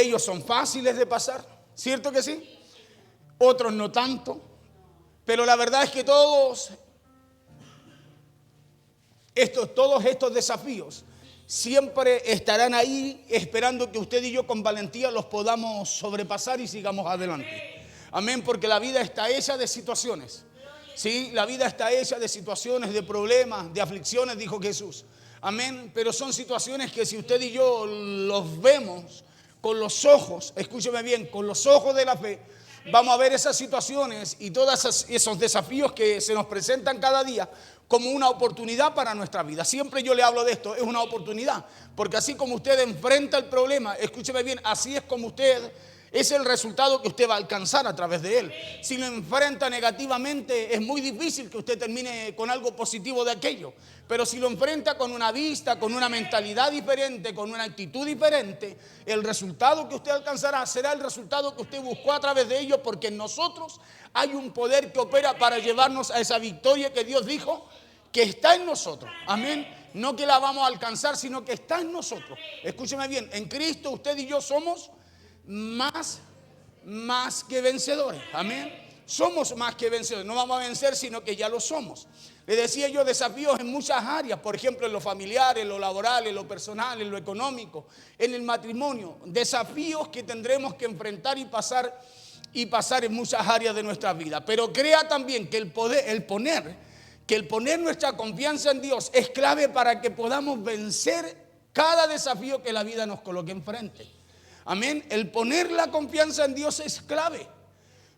ellos son fáciles de pasar, ¿cierto que sí? Otros no tanto, pero la verdad es que todos estos desafíos siempre estarán ahí esperando que usted y yo con valentía los podamos sobrepasar y sigamos adelante. Amén, porque la vida está hecha de situaciones. Sí, la vida está hecha de situaciones, de problemas, de aflicciones, dijo Jesús. Amén, pero son situaciones que si usted y yo los vemos con los ojos, escúcheme bien, con los ojos de la fe, vamos a ver esas situaciones y todos esos desafíos que se nos presentan cada día como una oportunidad para nuestra vida. Siempre yo le hablo de esto, es una oportunidad, porque así como usted enfrenta el problema, escúcheme bien, así es como usted, es el resultado que usted va a alcanzar a través de él. Si lo enfrenta negativamente, es muy difícil que usted termine con algo positivo de aquello. Pero si lo enfrenta con una vista, con una mentalidad diferente, con una actitud diferente, el resultado que usted alcanzará será el resultado que usted buscó a través de ello, porque en nosotros hay un poder que opera para llevarnos a esa victoria que Dios dijo que está en nosotros. Amén. No que la vamos a alcanzar, sino que está en nosotros. Escúcheme bien, en Cristo usted y yo somos más que vencedores. Amén. Somos más que vencedores. No vamos a vencer, sino que ya lo somos. Le decía yo, desafíos en muchas áreas. Por ejemplo, en lo familiar, en lo laboral, en lo personal, en lo económico, en el matrimonio. Desafíos que tendremos que enfrentar y pasar en muchas áreas de nuestra vida. Pero crea también que el poner nuestra confianza en Dios es clave para que podamos vencer cada desafío que la vida nos coloque enfrente. Amén. El poner la confianza en Dios es clave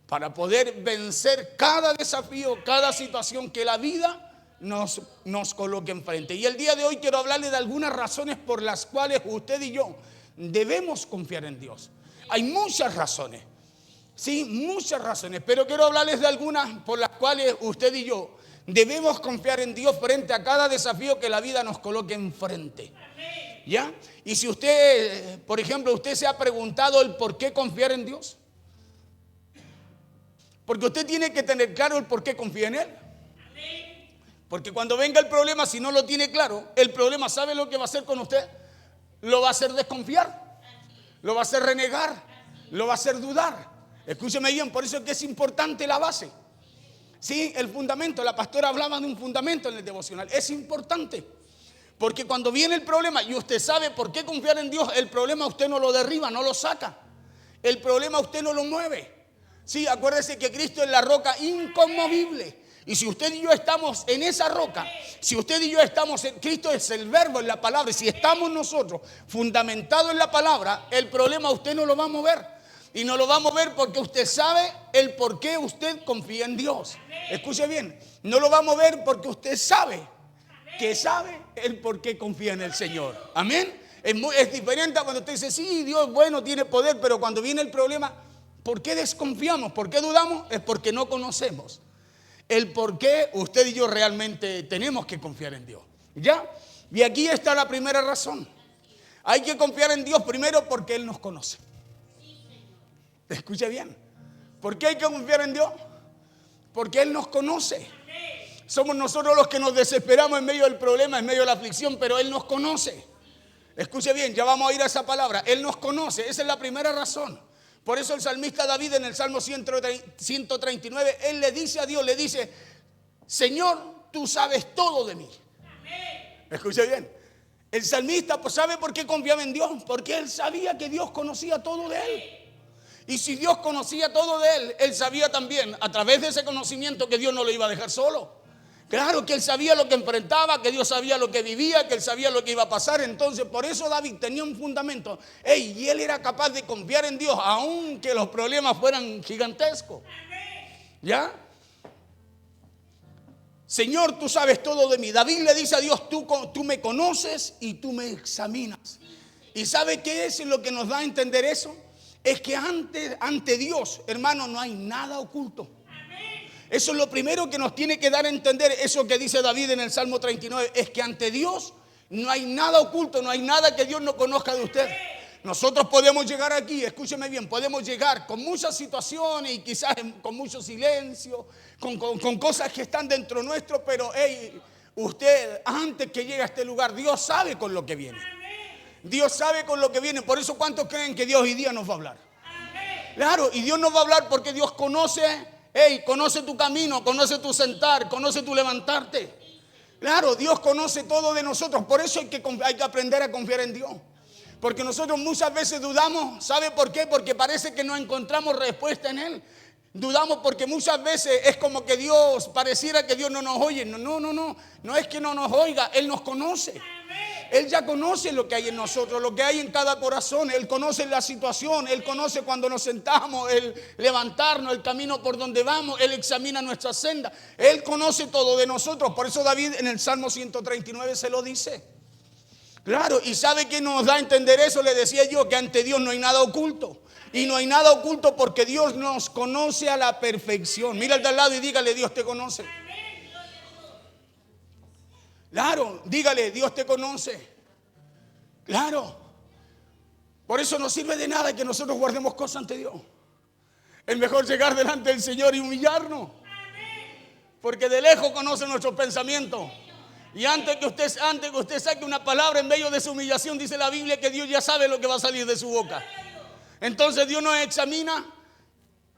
para poder vencer cada desafío, cada situación que la vida nos coloque enfrente. Y el día de hoy quiero hablarle de algunas razones por las cuales usted y yo debemos confiar en Dios. Hay muchas razones, sí, muchas razones, pero quiero hablarles de algunas por las cuales usted y yo debemos confiar en Dios frente a cada desafío que la vida nos coloque enfrente. ¿Ya? Y si usted, por ejemplo, usted se ha preguntado el por qué confiar en Dios, porque usted tiene que tener claro el por qué confía en Él. Porque cuando venga el problema, si no lo tiene claro, el problema, ¿sabe lo que va a hacer con usted? Lo va a hacer desconfiar, lo va a hacer renegar, lo va a hacer dudar. Escúcheme bien, por eso es que es importante la base. Sí, el fundamento, la pastora hablaba de un fundamento en el devocional, es importante. Porque cuando viene el problema y usted sabe por qué confiar en Dios, el problema usted no lo derriba, no lo saca. El problema usted no lo mueve. Sí, acuérdese que Cristo es la roca inconmovible. Y si usted y yo estamos en esa roca, si usted y yo estamos en Cristo, es el verbo, en la palabra. Y si estamos nosotros fundamentados en la palabra, el problema usted no lo va a mover. Y no lo va a mover porque usted sabe el por qué usted confía en Dios. Escuche bien, no lo va a mover porque usted sabe el por qué confía en el Señor. Amén. Es diferente a cuando usted dice, sí, Dios es bueno, tiene poder, pero cuando viene el problema, ¿por qué desconfiamos? ¿Por qué dudamos? Es porque no conocemos el por qué usted y yo realmente tenemos que confiar en Dios. ¿Ya? Y aquí está la primera razón. Hay que confiar en Dios primero porque Él nos conoce. Escuche bien. ¿Por qué hay que confiar en Dios? Porque Él nos conoce. Somos nosotros los que nos desesperamos en medio del problema, en medio de la aflicción, pero Él nos conoce. Escuche bien, ya vamos a ir a esa palabra. Él nos conoce, esa es la primera razón. Por eso el salmista David en el Salmo 139, él le dice a Dios, le dice, Señor, tú sabes todo de mí. Escuche bien. El salmista, pues, ¿sabe por qué confiaba en Dios? Porque él sabía que Dios conocía todo de él. Y si Dios conocía todo de él, él sabía también, a través de ese conocimiento, que Dios no lo iba a dejar solo. Claro que él sabía lo que enfrentaba, que Dios sabía lo que vivía, que él sabía lo que iba a pasar. Entonces, por eso David tenía un fundamento. Y él era capaz de confiar en Dios, aunque los problemas fueran gigantescos. ¿Ya? Señor, tú sabes todo de mí. David le dice a Dios, tú me conoces y tú me examinas. ¿Y sabe qué es lo que nos da a entender eso? Es que ante Dios, hermano, no hay nada oculto. Eso es lo primero que nos tiene que dar a entender. Eso que dice David en el Salmo 39, es que ante Dios no hay nada oculto, no hay nada que Dios no conozca de usted. Nosotros podemos llegar aquí, escúcheme bien, podemos llegar con muchas situaciones y quizás con mucho silencio, con cosas que están dentro nuestro, pero usted antes que llegue a este lugar, Dios sabe con lo que viene. Dios sabe con lo que viene. Por eso, ¿cuántos creen que Dios hoy día nos va a hablar? Claro, y Dios nos va a hablar porque Dios conoce, conoce tu camino, conoce tu sentar, conoce tu levantarte. Claro, Dios conoce todo de nosotros. Por eso hay que aprender a confiar en Dios. Porque nosotros muchas veces dudamos. ¿Sabe por qué? Porque parece que no encontramos respuesta en Él. Dudamos porque muchas veces es como que Dios, pareciera que Dios no nos oye. No es que no nos oiga, Él nos conoce. Él ya conoce lo que hay en nosotros, lo que hay en cada corazón. Él conoce la situación, Él conoce cuando nos sentamos, el levantarnos, el camino por donde vamos. Él examina nuestra senda. Él conoce todo de nosotros. Por eso David en el Salmo 139 se lo dice. Claro, y ¿sabe qué nos da a entender eso? Le decía yo que ante Dios no hay nada oculto. Y no hay nada oculto porque Dios nos conoce a la perfección. Mira al de al lado y dígale: Dios te conoce. Claro, dígale: Dios te conoce. Claro. Por eso no sirve de nada que nosotros guardemos cosas ante Dios. Es mejor llegar delante del Señor y humillarnos. Porque de lejos conoce nuestros pensamientos. Y antes que usted saque una palabra en medio de su humillación, dice la Biblia que Dios ya sabe lo que va a salir de su boca. Entonces Dios nos examina,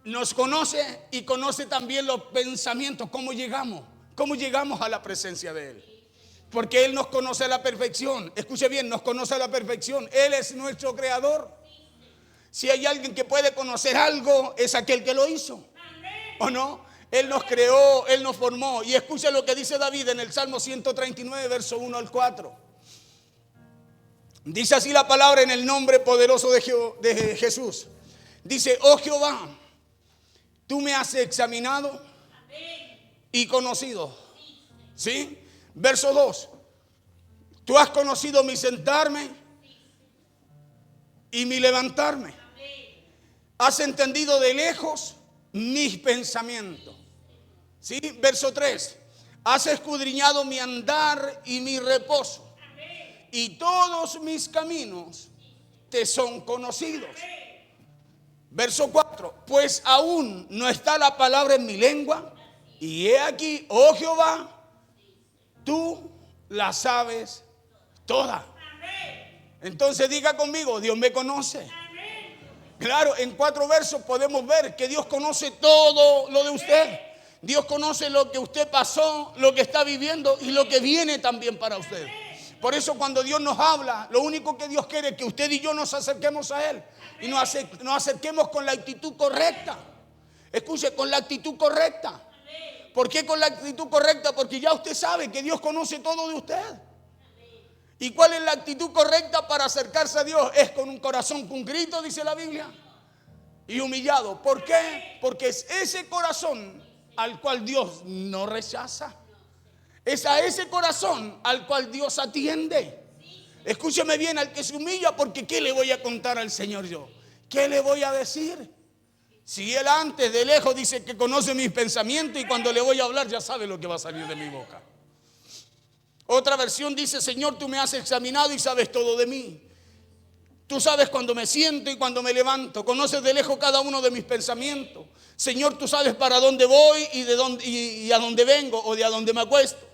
nos conoce y conoce también los pensamientos. ¿Cómo llegamos a la presencia de Él? Porque Él nos conoce a la perfección. Escuche bien, nos conoce a la perfección. Él es nuestro creador. Si hay alguien que puede conocer algo, es aquel que lo hizo. ¿O no? Él nos creó, Él nos formó. Y escuche lo que dice David en el Salmo 139, verso 1 al 4. Dice así la palabra en el nombre poderoso de Jesús. Dice: oh Jehová, tú me has examinado y conocido. ¿Sí? Verso 2. Tú has conocido mi sentarme y mi levantarme. Has entendido de lejos mis pensamientos. ¿Sí? Verso 3. Has escudriñado mi andar y mi reposo. Y todos mis caminos te son conocidos. Verso 4. Pues aún no está la palabra en mi lengua. Y he aquí, oh Jehová, tú la sabes toda. Entonces diga conmigo: Dios me conoce. Claro, en 4 versos podemos ver que Dios conoce todo lo de usted. Dios conoce lo que usted pasó, lo que está viviendo y lo que viene también para usted. Por eso cuando Dios nos habla, lo único que Dios quiere es que usted y yo nos acerquemos a Él. Y nos acerquemos con la actitud correcta. Escuche, con la actitud correcta. ¿Por qué con la actitud correcta? Porque ya usted sabe que Dios conoce todo de usted. ¿Y cuál es la actitud correcta para acercarse a Dios? Es con un corazón contrito, dice la Biblia, y humillado. ¿Por qué? Porque es ese corazón al cual Dios no rechaza. Es a ese corazón al cual Dios atiende. Escúcheme bien, al que se humilla, porque ¿qué le voy a contar al Señor yo? ¿Qué le voy a decir? Si Él antes de lejos dice que conoce mis pensamientos y cuando le voy a hablar ya sabe lo que va a salir de mi boca. Otra versión dice: Señor, tú me has examinado y sabes todo de mí. Tú sabes cuando me siento y cuando me levanto. Conoces de lejos cada uno de mis pensamientos. Señor, tú sabes para dónde voy y a dónde vengo o de a dónde me acuesto.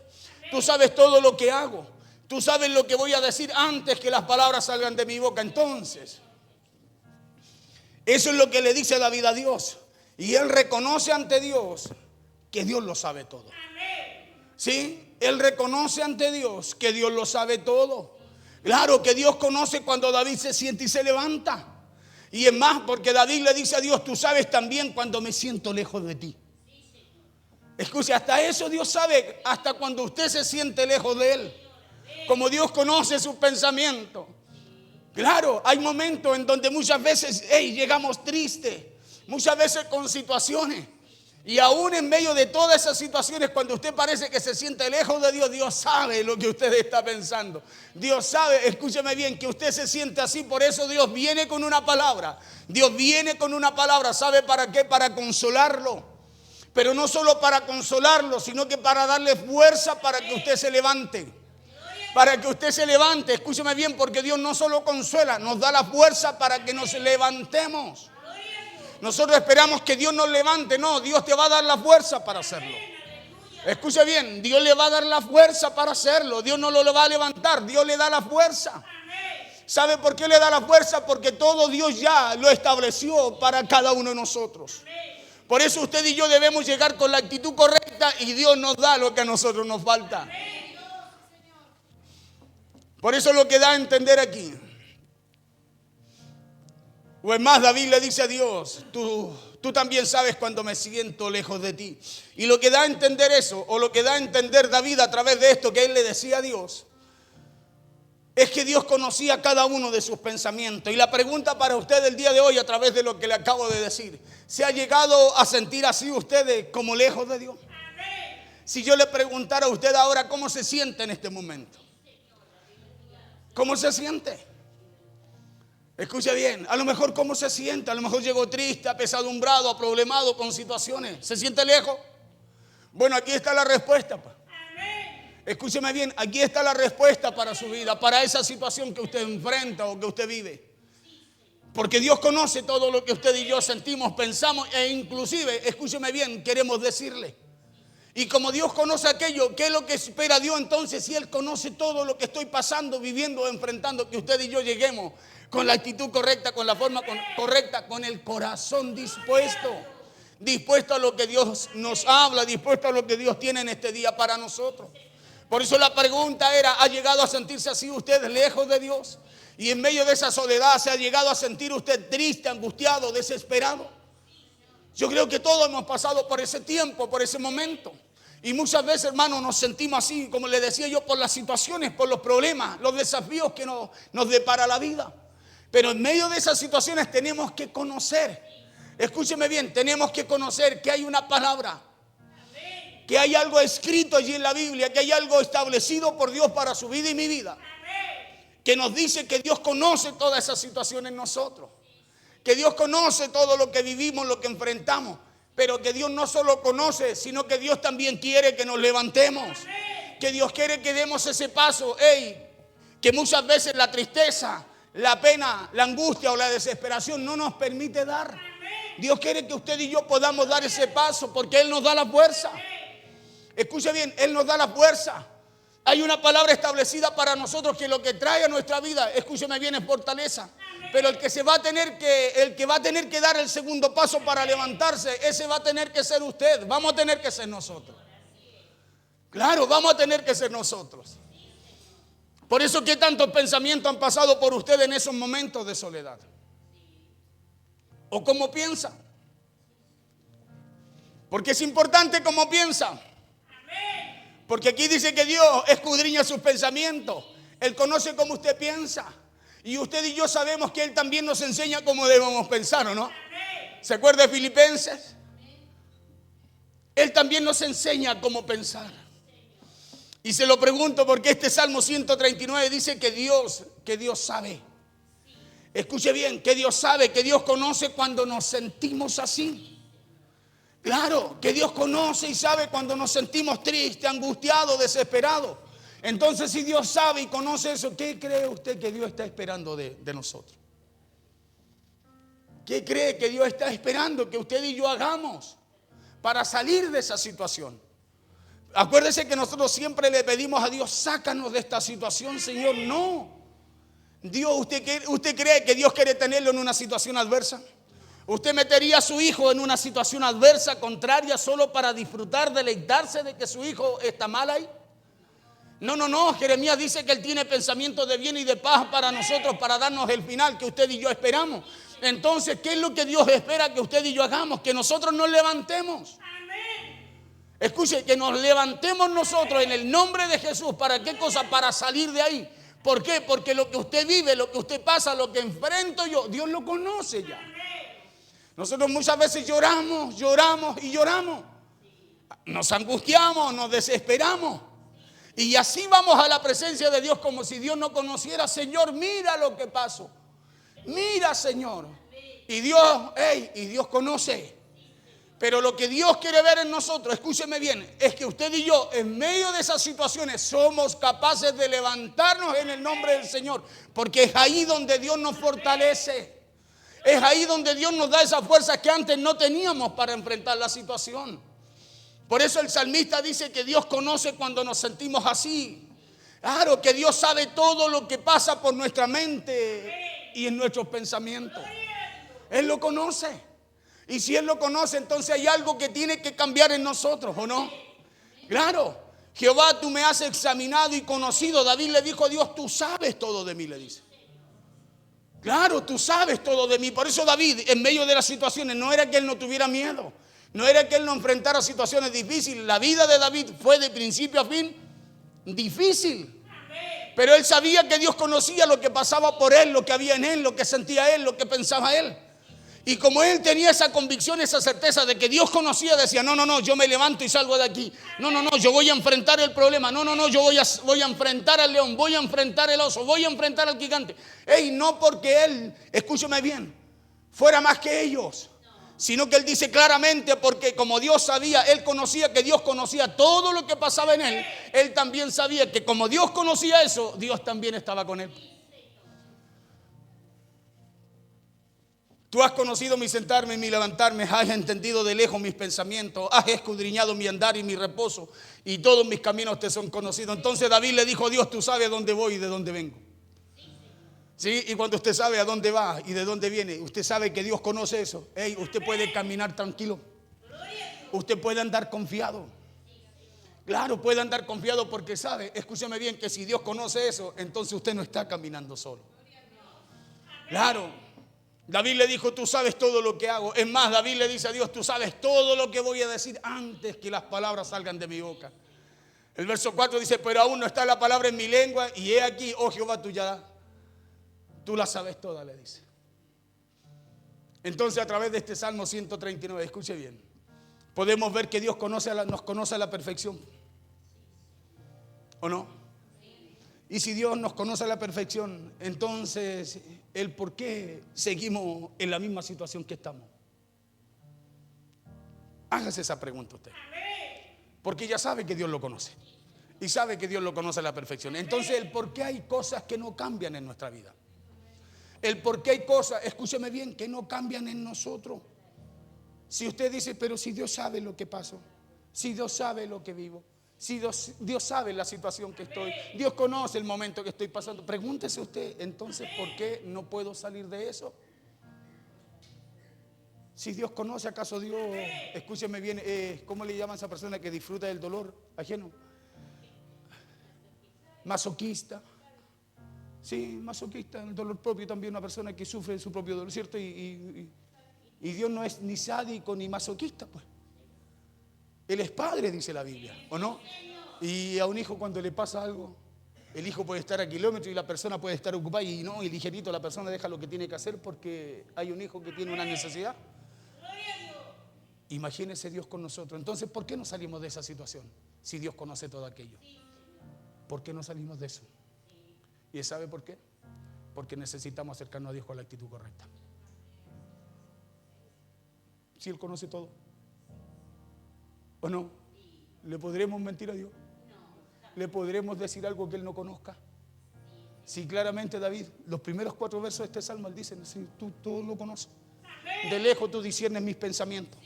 Tú sabes todo lo que hago. Tú sabes lo que voy a decir antes que las palabras salgan de mi boca. Entonces, eso es lo que le dice David a Dios. Y él reconoce ante Dios que Dios lo sabe todo. ¿Sí? Él reconoce ante Dios que Dios lo sabe todo. Claro que Dios conoce cuando David se siente y se levanta. Y es más, porque David le dice a Dios: tú sabes también cuando me siento lejos de ti. Escuche, hasta eso Dios sabe, hasta cuando usted se siente lejos de Él. Como Dios conoce sus pensamientos. Claro, hay momentos en donde muchas veces llegamos tristes, muchas veces con situaciones. Y aún en medio de todas esas situaciones, cuando usted parece que se siente lejos de Dios, Dios sabe lo que usted está pensando. Dios sabe, escúcheme bien, que usted se siente así. Por eso Dios viene con una palabra. Dios viene con una palabra. ¿Sabe para qué? Para consolarlo. Pero no solo para consolarlo, sino que para darle fuerza para que usted se levante. Para que usted se levante, escúcheme bien, porque Dios no solo consuela, nos da la fuerza para que nos levantemos. Nosotros esperamos que Dios nos levante. No, Dios te va a dar la fuerza para hacerlo. Escuche bien, Dios le va a dar la fuerza para hacerlo. Dios no lo va a levantar, Dios le da la fuerza. ¿Sabe por qué le da la fuerza? Porque todo Dios ya lo estableció para cada uno de nosotros. Por eso usted y yo debemos llegar con la actitud correcta y Dios nos da lo que a nosotros nos falta. Por eso es lo que da a entender aquí. O es más, David le dice a Dios, tú también sabes cuando me siento lejos de ti. Y lo que da a entender eso, o lo que da a entender David a través de esto que él le decía a Dios, es que Dios conocía cada uno de sus pensamientos. Y la pregunta para usted el día de hoy, a través de lo que le acabo de decir, ¿se ha llegado a sentir así ustedes como lejos de Dios? Si yo le preguntara a usted ahora cómo se siente en este momento, ¿cómo se siente? Escuche bien, a lo mejor cómo se siente, a lo mejor llegó triste, apesadumbrado, aproblemado con situaciones. ¿Se siente lejos? Bueno, aquí está la respuesta. Escúcheme bien, aquí está la respuesta para su vida, para esa situación que usted enfrenta o que usted vive. Porque Dios conoce todo lo que usted y yo sentimos, pensamos e inclusive, escúcheme bien, queremos decirle. Y como Dios conoce aquello, ¿qué es lo que espera Dios entonces? Si Él conoce todo lo que estoy pasando, viviendo, enfrentando, que usted y yo lleguemos con la actitud correcta, con la forma correcta, con el corazón dispuesto a lo que Dios nos habla, dispuesto a lo que Dios tiene en este día para nosotros. Por eso la pregunta era, ¿ha llegado a sentirse así usted lejos de Dios? Y en medio de esa soledad, ¿se ha llegado a sentir usted triste, angustiado, desesperado? Yo creo que todos hemos pasado por ese tiempo, por ese momento. Y muchas veces, hermanos, nos sentimos así, como le decía yo, por las situaciones, por los problemas, los desafíos que nos depara la vida. Pero en medio de esas situaciones tenemos que conocer, escúcheme bien, tenemos que conocer que hay una palabra, que hay algo escrito allí en la Biblia, que hay algo establecido por Dios para su vida y mi vida, que nos dice que Dios conoce todas esas situaciones en nosotros, que Dios conoce todo lo que vivimos, lo que enfrentamos, pero que Dios no solo conoce, sino que Dios también quiere que nos levantemos, que Dios quiere que demos ese paso, que muchas veces la tristeza, la pena, la angustia o la desesperación no nos permite dar. Dios quiere que usted y yo podamos dar ese paso porque Él nos da la fuerza. Escuche bien, Él nos da la fuerza. Hay una palabra establecida para nosotros que lo que trae a nuestra vida, escúcheme bien, es fortaleza. Pero el que va a tener que dar el segundo paso para levantarse, ese va a tener que ser usted. Vamos a tener que ser nosotros. Claro, vamos a tener que ser nosotros. Por eso, ¿qué tantos pensamientos han pasado por usted en esos momentos de soledad? ¿O cómo piensa? Porque es importante cómo piensa. Porque aquí dice que Dios escudriña sus pensamientos. Él conoce cómo usted piensa. Y usted y yo sabemos que Él también nos enseña cómo debemos pensar, ¿o no? ¿Se acuerda de Filipenses? Él también nos enseña cómo pensar. Y se lo pregunto porque este Salmo 139 dice que Dios sabe. Escuche bien, que Dios sabe, que Dios conoce cuando nos sentimos así. Claro, que Dios conoce y sabe cuando nos sentimos tristes, angustiados, desesperados. Entonces, si Dios sabe y conoce eso, ¿qué cree usted que Dios está esperando de nosotros? ¿Qué cree que Dios está esperando que usted y yo hagamos para salir de esa situación? Acuérdese que nosotros siempre le pedimos a Dios, sácanos de esta situación, Señor. No. Dios, ¿usted cree que Dios quiere tenerlo en una situación adversa? ¿Usted metería a su hijo en una situación adversa, contraria, solo para disfrutar, deleitarse de que su hijo está mal ahí? No. Jeremías dice que Él tiene pensamientos de bien y de paz para nosotros, para darnos el final que usted y yo esperamos. Entonces, ¿qué es lo que Dios espera que usted y yo hagamos? Que nosotros nos levantemos. Escuche, que nos levantemos nosotros en el nombre de Jesús. ¿Para qué cosa? Para salir de ahí. ¿Por qué? Porque lo que usted vive, lo que usted pasa, lo que enfrento yo, Dios lo conoce ya. Nosotros muchas veces lloramos. Nos angustiamos, nos desesperamos. Y así vamos a la presencia de Dios como si Dios no conociera. Señor, mira lo que pasó. Mira, Señor. Y Dios conoce. Pero lo que Dios quiere ver en nosotros, escúcheme bien, es que usted y yo, en medio de esas situaciones, somos capaces de levantarnos en el nombre del Señor. Porque es ahí donde Dios nos fortalece. Es ahí donde Dios nos da esa fuerza que antes no teníamos para enfrentar la situación. Por eso el salmista dice que Dios conoce cuando nos sentimos así, Claro que Dios sabe todo lo que pasa por nuestra mente y en nuestros pensamientos. Él lo conoce. Y si Él lo conoce, entonces hay algo que tiene que cambiar en nosotros, ¿o no? Claro. Jehová, tú me has examinado y conocido. David le dijo a Dios, tú sabes todo de mí, le dice. Claro, tú sabes todo de mí. Por eso David, en medio de las situaciones, no era que él no tuviera miedo. No era que él no enfrentara situaciones difíciles. La vida de David fue de principio a fin difícil. Pero él sabía que Dios conocía lo que pasaba por él, lo que había en él, lo que sentía él, lo que pensaba él. Y como él tenía esa convicción, esa certeza de que Dios conocía, decía, no, yo me levanto y salgo de aquí. No, yo voy a enfrentar el problema. No, yo voy a enfrentar al león, voy a enfrentar el oso, voy a enfrentar al gigante. No porque él, escúchame bien, fuera más que ellos, sino que él dice claramente, porque como Dios sabía, él conocía que Dios conocía todo lo que pasaba en él. Él también sabía que como Dios conocía eso, Dios también estaba con él. Tú has conocido mi sentarme y mi levantarme, has entendido de lejos mis pensamientos, has escudriñado mi andar y mi reposo, y todos mis caminos te son conocidos. Entonces David le dijo a Dios, tú sabes a dónde voy y de dónde vengo. Sí, y cuando usted sabe a dónde va y de dónde viene, usted sabe que Dios conoce eso. Usted puede caminar tranquilo. Usted puede andar confiado. Claro, puede andar confiado porque sabe, escúcheme bien, que si Dios conoce eso, entonces usted no está caminando solo. Claro. David le dijo, tú sabes todo lo que hago. Es más, David le dice a Dios, tú sabes todo lo que voy a decir antes que las palabras salgan de mi boca. El verso 4 dice, pero aún no está la palabra en mi lengua, y he aquí, oh Jehová, tú la sabes toda, le dice. Entonces, a través de este Salmo 139, escuche bien, podemos ver que Dios nos conoce a la perfección, ¿o no? Y si Dios nos conoce a la perfección, entonces el por qué seguimos en la misma situación que estamos. Hágase esa pregunta usted. Porque ya sabe que Dios lo conoce. Y sabe que Dios lo conoce a la perfección. Entonces el por qué hay cosas que no cambian en nuestra vida. El por qué hay cosas, escúcheme bien, que no cambian en nosotros. Si usted dice, pero si Dios sabe lo que pasó, si Dios sabe lo que vivo, si Dios sabe la situación que estoy, Dios conoce el momento que estoy pasando, pregúntese usted, entonces, ¿por qué no puedo salir de eso? Si Dios conoce, ¿acaso Dios, escúcheme bien, cómo le llaman a esa persona que disfruta del dolor ajeno? Masoquista. Sí, masoquista, el dolor propio también, una persona que sufre su propio dolor, ¿cierto? Y Dios no es ni sádico ni masoquista, pues. Él es padre, dice la Biblia, ¿o no? Y a un hijo cuando le pasa algo, el hijo puede estar a kilómetros y la persona puede estar ocupada y no, y ligerito la persona deja lo que tiene que hacer porque hay un hijo que tiene una necesidad. Imagínese Dios con nosotros. Entonces, ¿por qué no salimos de esa situación? Si Dios conoce todo aquello. ¿Por qué no salimos de eso? ¿Y sabe por qué? Porque necesitamos acercarnos a Dios con la actitud correcta. Si Él conoce todo, ¿o no? ¿Le podremos mentir a Dios? ¿Le podremos decir algo que Él no conozca? Si claramente David, los primeros 4 versos de este salmo, Él dice, sí, tú todo lo conoces. De lejos tú disciernes mis pensamientos.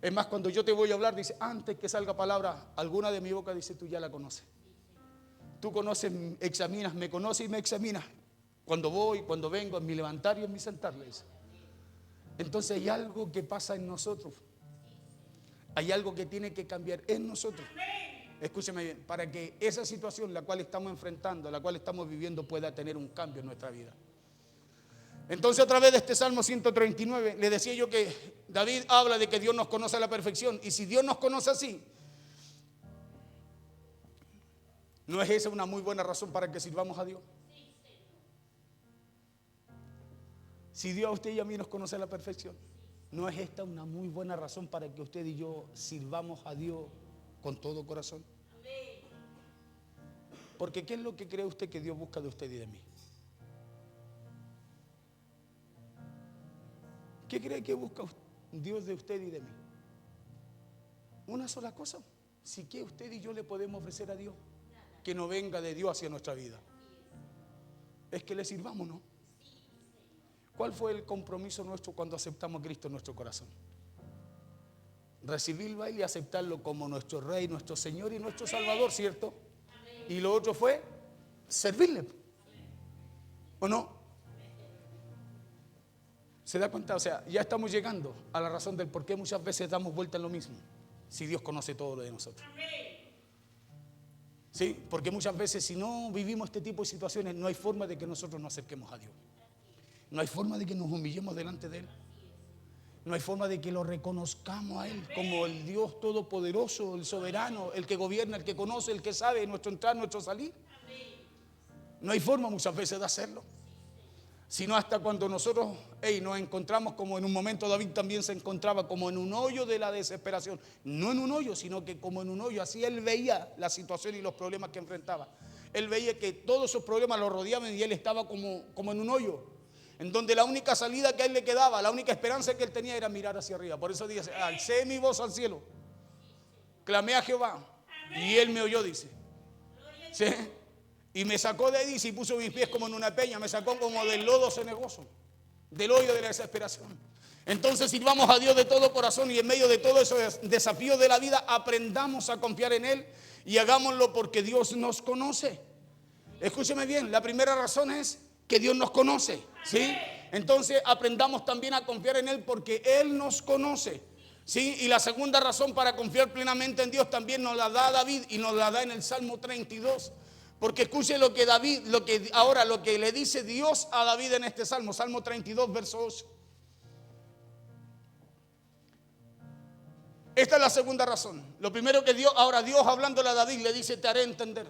Es más, cuando yo te voy a hablar, dice, antes que salga palabra alguna de mi boca, dice, tú ya la conoces. Tú conoces, examinas, me conoces y me examinas. Cuando voy, cuando vengo, en mi levantar y en mi sentar, le dice. Entonces hay algo que pasa en nosotros. Hay algo que tiene que cambiar en nosotros. Escúcheme bien, para que esa situación la cual estamos enfrentando, la cual estamos viviendo, pueda tener un cambio en nuestra vida. Entonces, a través de este Salmo 139, le decía yo que David habla de que Dios nos conoce a la perfección. Y si Dios nos conoce así, ¿no es esa una muy buena razón para que sirvamos a Dios? Si Dios a usted y a mí nos conoce a la perfección, ¿no es esta una muy buena razón para que usted y yo sirvamos a Dios con todo corazón? Porque ¿qué es lo que cree usted que Dios busca de usted y de mí? ¿Qué cree que busca Dios de usted y de mí? Una sola cosa. Si que usted y yo le podemos ofrecer a Dios, que no venga de Dios hacia nuestra vida, es que le sirvamos, ¿no? ¿Cuál fue el compromiso nuestro cuando aceptamos a Cristo en nuestro corazón? Recibirlo a Él y aceptarlo como nuestro Rey, nuestro Señor y nuestro Salvador, ¿cierto? Y lo otro fue servirle. ¿O no? ¿Se da cuenta? O sea, ya estamos llegando a la razón del por qué muchas veces damos vuelta en lo mismo, si Dios conoce todo lo de nosotros. Sí, porque muchas veces si no vivimos este tipo de situaciones, no hay forma de que nosotros nos acerquemos a Dios. No hay forma de que nos humillemos delante de Él. No hay forma de que lo reconozcamos a Él como el Dios todopoderoso, el soberano, el que gobierna, el que conoce, el que sabe nuestro entrar, nuestro salir. No hay forma muchas veces de hacerlo. Sino hasta cuando nosotros nos encontramos como en un momento David también se encontraba como en un hoyo de la desesperación. No en un hoyo, sino que como en un hoyo. Así él veía la situación y los problemas que enfrentaba. Él veía que todos esos problemas lo rodeaban y él estaba como en un hoyo, en donde la única salida que a él le quedaba, la única esperanza que él tenía era mirar hacia arriba. Por eso dice, alcé mi voz al cielo, clamé a Jehová y él me oyó, dice. ¿Sí? Y me sacó de ahí y puso mis pies como en una peña, me sacó como del lodo cenagoso, del hoyo de la desesperación. Entonces sirvamos a Dios de todo corazón y en medio de todos esos desafíos de la vida aprendamos a confiar en Él y hagámoslo porque Dios nos conoce. Escúcheme bien, la primera razón es que Dios nos conoce, ¿sí? Entonces aprendamos también a confiar en Él porque Él nos conoce, ¿sí? Y la segunda razón para confiar plenamente en Dios también nos la da David y nos la da en el Salmo 32. Porque escuche lo que lo que le dice Dios a David en este Salmo, Salmo 32, verso 8. Esta es la segunda razón. Lo primero que Dios hablándole a David le dice, te haré entender.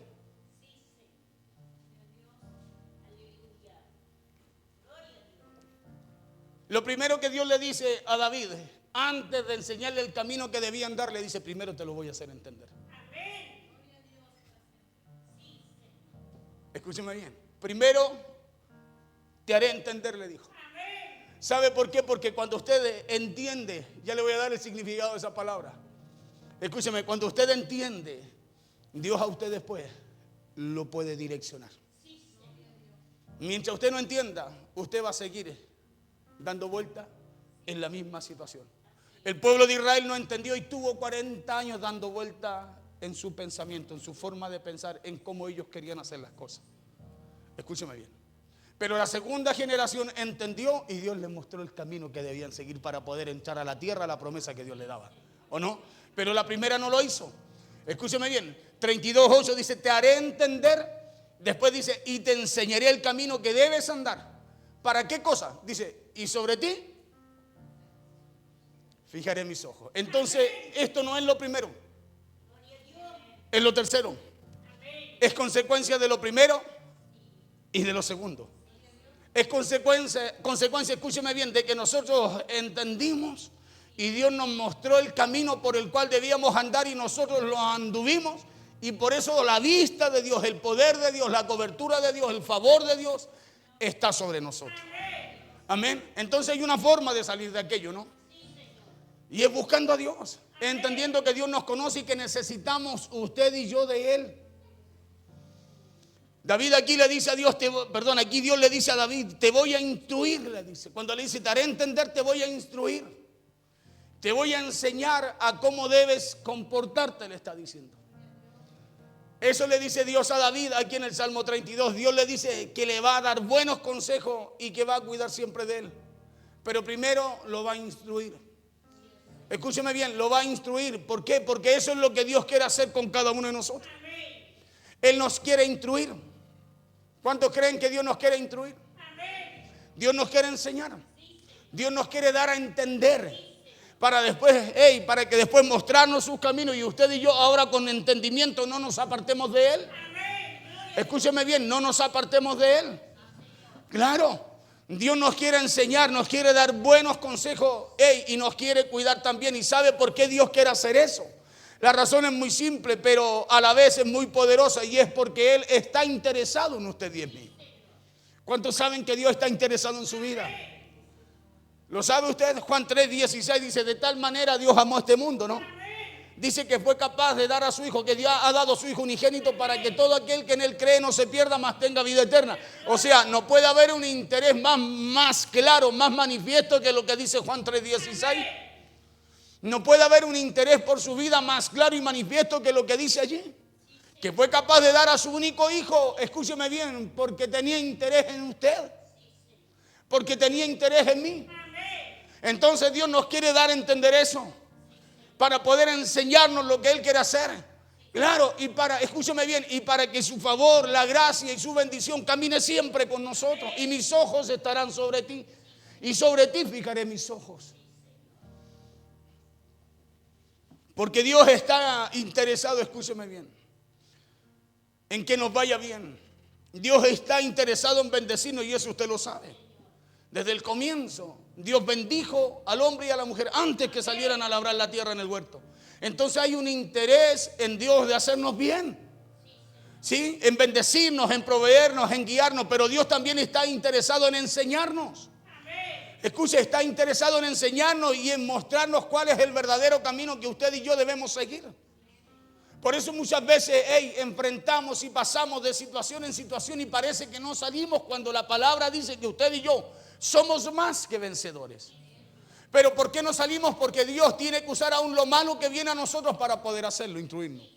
Lo primero que Dios le dice a David, antes de enseñarle el camino que debía andar, le dice, primero te lo voy a hacer entender. Escúcheme bien. Primero te haré entender, le dijo. ¿Sabe por qué? Porque cuando usted entiende, ya le voy a dar el significado de esa palabra. Escúcheme, cuando usted entiende, Dios a usted después lo puede direccionar. Mientras usted no entienda, usted va a seguir dando vuelta en la misma situación. El pueblo de Israel no entendió y tuvo 40 años dando vuelta en su pensamiento, en su forma de pensar, en cómo ellos querían hacer las cosas. Escúcheme bien. Pero la segunda generación entendió y Dios les mostró el camino que debían seguir para poder entrar a la tierra, a la promesa que Dios le daba. ¿O no? Pero la primera no lo hizo. Escúcheme bien. 32:8 dice, te haré entender. Después dice, y te enseñaré el camino que debes andar. ¿Para qué cosa? Dice, y sobre ti fijaré mis ojos. Entonces, esto no es lo primero. Es lo tercero. Es consecuencia de lo primero y de lo segundo. Es consecuencia, escúcheme bien, de que nosotros entendimos y Dios nos mostró el camino por el cual debíamos andar y nosotros lo anduvimos. Y por eso la vista de Dios, el poder de Dios, la cobertura de Dios, el favor de Dios está sobre nosotros. Amén. Entonces hay una forma de salir de aquello, ¿no? Y es buscando a Dios, entendiendo que Dios nos conoce y que necesitamos usted y yo de Él. David aquí le dice a Dios, aquí Dios le dice a David, te voy a instruir, le dice. Cuando le dice, te haré entender, te voy a instruir. Te voy a enseñar a cómo debes comportarte, le está diciendo. Eso le dice Dios a David aquí en el Salmo 32. Dios le dice que le va a dar buenos consejos y que va a cuidar siempre de él. Pero primero lo va a instruir. Escúcheme bien, lo va a instruir. ¿Por qué? Porque eso es lo que Dios quiere hacer con cada uno de nosotros. Él nos quiere instruir. ¿Cuántos creen que Dios nos quiere instruir? Dios nos quiere enseñar. Dios nos quiere dar a entender. Para que después mostrarnos sus caminos y usted y yo ahora con entendimiento no nos apartemos de Él. Escúcheme bien, no nos apartemos de Él. Claro. Dios nos quiere enseñar, nos quiere dar buenos consejos y nos quiere cuidar también. ¿Y sabe por qué Dios quiere hacer eso? La razón es muy simple, pero a la vez es muy poderosa y es porque Él está interesado en usted y en mí. ¿Cuántos saben que Dios está interesado en su vida? ¿Lo sabe usted? Juan 3:16 dice, de tal manera Dios amó a este mundo, ¿no? Dice que fue capaz de dar a su Hijo, que Dios ha dado a su Hijo unigénito para que todo aquel que en Él cree no se pierda, mas tenga vida eterna. O sea, no puede haber un interés más claro, más manifiesto que lo que dice Juan 3:16. No puede haber un interés por su vida más claro y manifiesto que lo que dice allí. que fue capaz de dar a su único hijo, escúcheme bien, porque tenía interés en usted, porque tenía interés en mí. Entonces Dios nos quiere dar a entender eso, para poder enseñarnos lo que Él quiere hacer. Claro, y escúcheme bien, y para que su favor, la gracia y su bendición camine siempre con nosotros. Y mis ojos estarán sobre ti, y sobre ti fijaré mis ojos. Porque Dios está interesado, escúcheme bien, en que nos vaya bien. Dios está interesado en bendecirnos, y eso usted lo sabe. Desde el comienzo, Dios bendijo al hombre y a la mujer antes que salieran a labrar la tierra en el huerto. Entonces hay un interés en Dios de hacernos bien, ¿sí? En bendecirnos, en proveernos, en guiarnos. Pero Dios también está interesado en enseñarnos. Escuche, está interesado en enseñarnos y en mostrarnos cuál es el verdadero camino que usted y yo debemos seguir. Por eso muchas veces enfrentamos y pasamos de situación en situación y parece que no salimos, cuando la palabra dice que usted y yo somos más que vencedores. Pero ¿por qué no salimos? Porque Dios tiene que usar aún lo malo que viene a nosotros para poder hacerlo, instruirnos.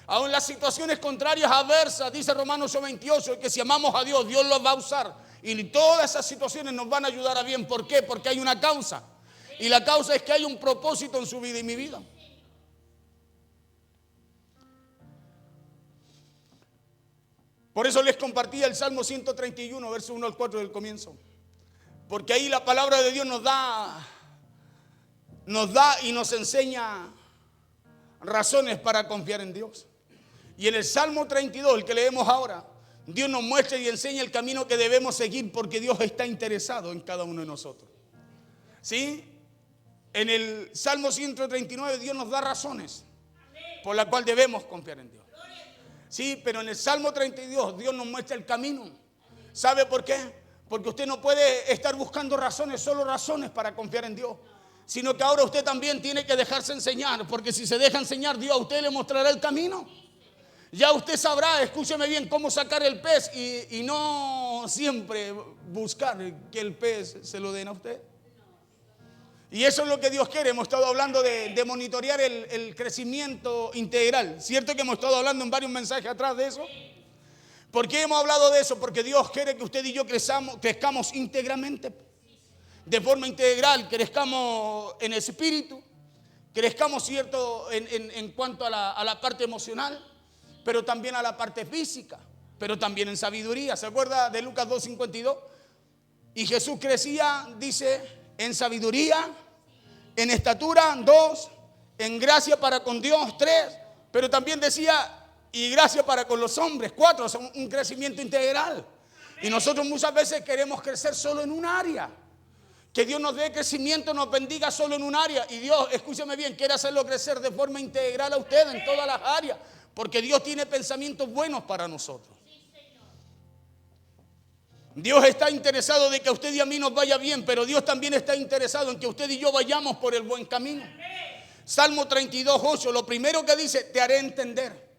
Aún las situaciones contrarias, adversas, dice Romanos 8:28, que si amamos a Dios, Dios los va a usar. Y todas esas situaciones nos van a ayudar a bien. ¿Por qué? Porque hay una causa. Y la causa es que hay un propósito en su vida y mi vida. Por eso les compartía el Salmo 131, verso 1 al 4 del comienzo. Porque ahí la palabra de Dios nos da y nos enseña razones para confiar en Dios. Y en el Salmo 32, el que leemos ahora, Dios nos muestra y enseña el camino que debemos seguir, porque Dios está interesado en cada uno de nosotros. ¿Sí? En el Salmo 139 Dios nos da razones por las cuales debemos confiar en Dios. Sí, pero en el Salmo 32 Dios nos muestra el camino. ¿Sabe por qué? Porque usted no puede estar buscando razones, solo razones para confiar en Dios, sino que ahora usted también tiene que dejarse enseñar, porque si se deja enseñar, Dios a usted le mostrará el camino. Ya usted sabrá, escúcheme bien, cómo sacar el pez y no siempre buscar que el pez se lo den a usted. Y eso es lo que Dios quiere. Hemos estado hablando de monitorear el crecimiento integral. ¿Cierto que hemos estado hablando en varios mensajes atrás de eso? ¿Por qué hemos hablado de eso? Porque Dios quiere que usted y yo crezcamos íntegramente, de forma integral, crezcamos en espíritu, crezcamos, cierto, en cuanto a la parte emocional, pero también a la parte física, pero también en sabiduría. ¿Se acuerda de Lucas 2:52? Y Jesús crecía, dice, en sabiduría, en estatura, 2, en gracia para con Dios, 3, pero también decía, y gracia para con los hombres, 4, es un crecimiento integral. Y nosotros muchas veces queremos crecer solo en un área. Que Dios nos dé crecimiento, nos bendiga solo en un área. Y Dios, escúcheme bien, quiere hacerlo crecer de forma integral a usted en todas las áreas. Porque Dios tiene pensamientos buenos para nosotros. Dios está interesado de que a usted y a mí nos vaya bien, pero Dios también está interesado en que usted y yo vayamos por el buen camino. Salmo 32:8, lo primero que dice, te haré entender.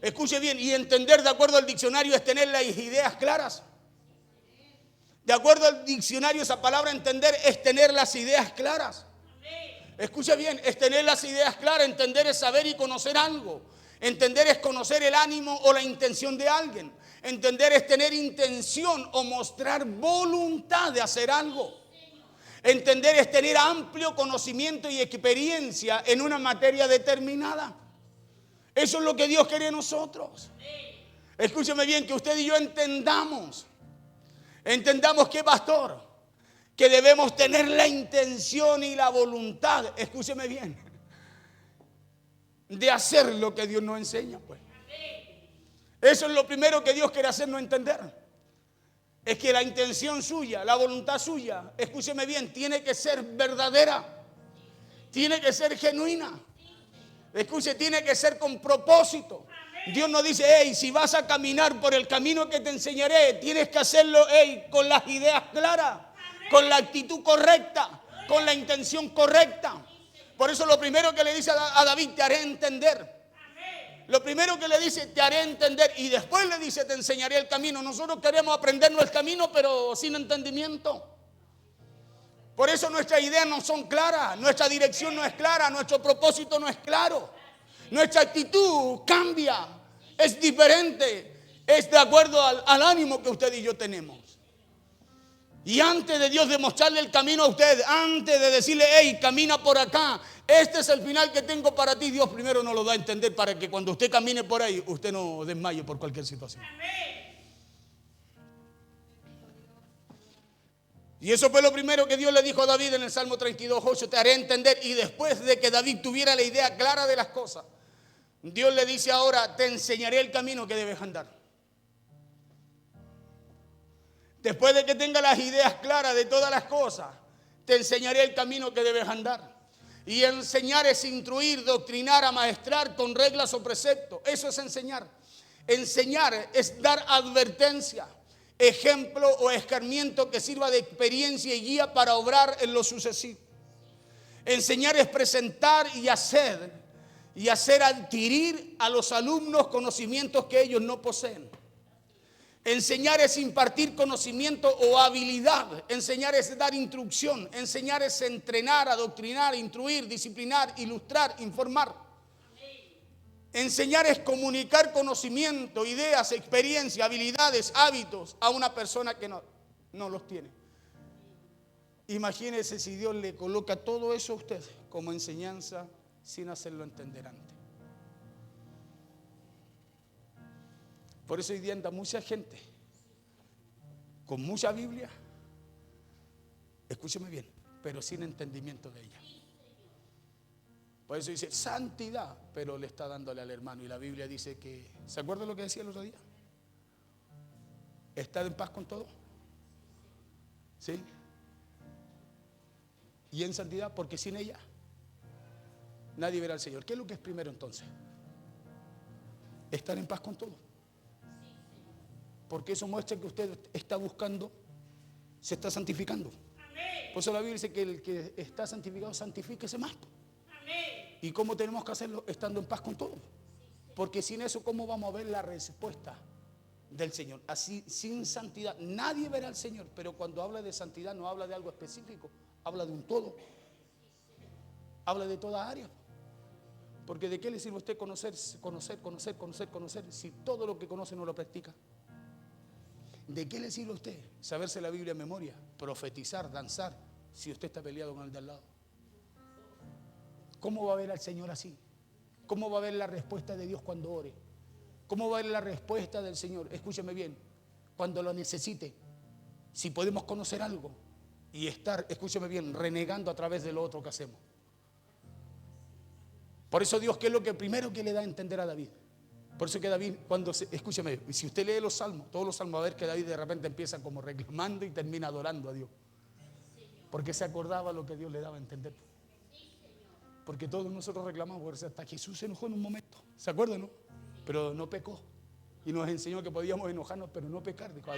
Escuche bien, y entender de acuerdo al diccionario es tener las ideas claras. De acuerdo al diccionario, esa palabra entender es tener las ideas claras. Escuche bien, es tener las ideas claras. Entender es saber y conocer algo. Entender es conocer el ánimo o la intención de alguien. Entender es tener intención o mostrar voluntad de hacer algo. Entender es tener amplio conocimiento y experiencia en una materia determinada. Eso es lo que Dios quiere de nosotros. Escúcheme bien, que usted y yo entendamos que, pastor, que debemos tener la intención y la voluntad, escúcheme bien, de hacer lo que Dios nos enseña, pues. Eso es lo primero que Dios quiere hacernos entender. Es que la intención suya, la voluntad suya, escúcheme bien, tiene que ser verdadera, tiene que ser genuina. Escuche, tiene que ser con propósito. Dios nos dice, hey, si vas a caminar por el camino que te enseñaré, tienes que hacerlo, hey, con las ideas claras, con la actitud correcta, con la intención correcta. Por eso lo primero que le dice a David, te haré entender. Lo primero que le dice, te haré entender. Y después le dice, te enseñaré el camino. Nosotros queremos aprendernos el camino, pero sin entendimiento. Por eso nuestras ideas no son claras, nuestra dirección no es clara, nuestro propósito no es claro. Nuestra actitud cambia. Es diferente. Es de acuerdo al ánimo que usted y yo tenemos. Y antes de Dios demostrarle el camino a usted, antes de decirle, hey, camina por acá, este es el final que tengo para ti, Dios primero nos lo da a entender para que cuando usted camine por ahí, usted no desmaye por cualquier situación. Y eso fue lo primero que Dios le dijo a David en el Salmo 32:8, te haré entender. Y después de que David tuviera la idea clara de las cosas, Dios le dice ahora, te enseñaré el camino que debes andar. Después de que tenga las ideas claras de todas las cosas, te enseñaré el camino que debes andar. Y enseñar es instruir, doctrinar, amaestrar con reglas o preceptos. Eso es enseñar. Enseñar es dar advertencia, ejemplo o escarmiento que sirva de experiencia y guía para obrar en lo sucesivo. Enseñar es presentar y hacer adquirir a los alumnos conocimientos que ellos no poseen. Enseñar es impartir conocimiento o habilidad. Enseñar es dar instrucción. Enseñar es entrenar, adoctrinar, instruir, disciplinar, ilustrar, informar. Enseñar es comunicar conocimiento, ideas, experiencia, habilidades, hábitos a una persona que no los tiene. Imagínese si Dios le coloca todo eso a usted como enseñanza sin hacerlo entender antes. Por eso hoy día anda mucha gente con mucha Biblia, escúcheme bien, pero sin entendimiento de ella. Por eso dice santidad, pero le está dándole al hermano. Y la Biblia dice que, ¿se acuerda lo que decía el otro día? ¿Estar en paz con todo? ¿Sí? Y en santidad, porque sin ella nadie verá al Señor. ¿Qué es lo que es primero entonces? Estar en paz con todo. Porque eso muestra que usted está buscando, se está santificando. Por eso la Biblia dice que el que está santificado, santifíquese más. ¿Y cómo tenemos que hacerlo? Estando en paz con todo. Porque sin eso, ¿cómo vamos a ver la respuesta del Señor? Así, sin santidad, nadie verá al Señor. Pero cuando habla de santidad, no habla de algo específico, habla de un todo. Habla de toda área. Porque ¿de qué le sirve a usted conocer si todo lo que conoce no lo practica? ¿De qué le sirve a usted saberse la Biblia en memoria, profetizar, danzar, si usted está peleado con el de al lado? ¿Cómo va a ver al Señor así? ¿Cómo va a ver la respuesta de Dios cuando ore? ¿Cómo va a ver la respuesta del Señor? Escúcheme bien, cuando lo necesite. Si podemos conocer algo y estar, escúcheme bien, renegando a través de lo otro que hacemos. Por eso Dios, ¿qué es lo que primero que le da a entender a David? Por eso que David, escúcheme, si usted lee los salmos, todos los salmos, va a ver que David de repente empieza como reclamando y termina adorando a Dios. Porque se acordaba lo que Dios le daba a entender. Porque todos nosotros reclamamos, hasta Jesús se enojó en un momento, ¿se acuerdan, no? Pero no pecó. Y nos enseñó que podíamos enojarnos, pero no pecar. Dijo,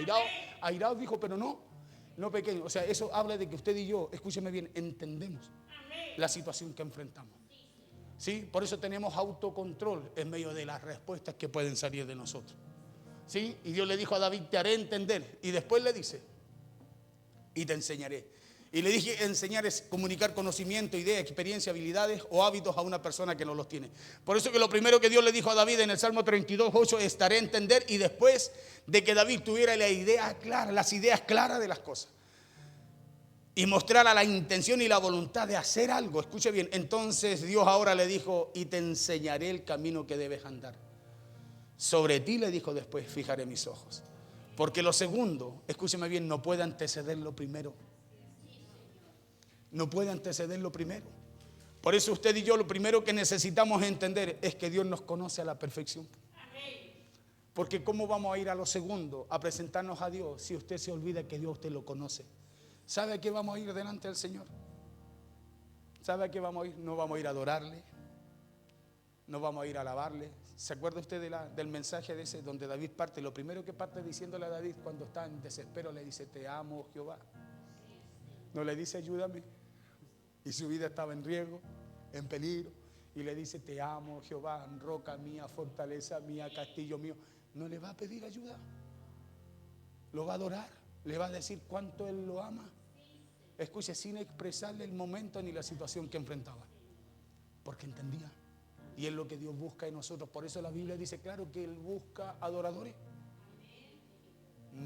airado dijo, pero no pequé. O sea, eso habla de que usted y yo, escúcheme bien, entendemos la situación que enfrentamos. ¿Sí? Por eso tenemos autocontrol en medio de las respuestas que pueden salir de nosotros. ¿Sí? Y Dios le dijo a David, te haré entender. Y después le dice, y te enseñaré. Y le dije, enseñar es comunicar conocimiento, ideas, experiencia, habilidades o hábitos a una persona que no los tiene. Por eso que lo primero que Dios le dijo a David en el Salmo 32:8 es, te haré entender. Y después de que David tuviera la idea clara, las ideas claras de las cosas, y mostrara la intención y la voluntad de hacer algo, escuche bien, entonces Dios ahora le dijo, y te enseñaré el camino que debes andar. Sobre ti, le dijo después, fijaré mis ojos. Porque lo segundo, escúcheme bien, no puede anteceder lo primero. No puede anteceder lo primero. Por eso usted y yo lo primero que necesitamos entender es que Dios nos conoce a la perfección. Porque ¿cómo vamos a ir a lo segundo, a presentarnos a Dios, si usted se olvida que Dios usted lo conoce? ¿Sabe a qué vamos a ir delante del Señor? ¿Sabe a qué vamos a ir? No vamos a ir a adorarle, no vamos a ir a alabarle. ¿Se acuerda usted del mensaje de ese donde David parte? Lo primero que parte diciéndole a David cuando está en desespero, le dice, te amo, Jehová. No le dice, ayúdame. Y su vida estaba en riesgo, en peligro. Y le dice, te amo, Jehová, roca mía, fortaleza mía, castillo mío. No le va a pedir ayuda. Lo va a adorar. Le va a decir cuánto él lo ama. Escuche, sin expresarle el momento ni la situación que enfrentaba. Porque entendía. Y es lo que Dios busca en nosotros. Por eso la Biblia dice claro que Él busca adoradores.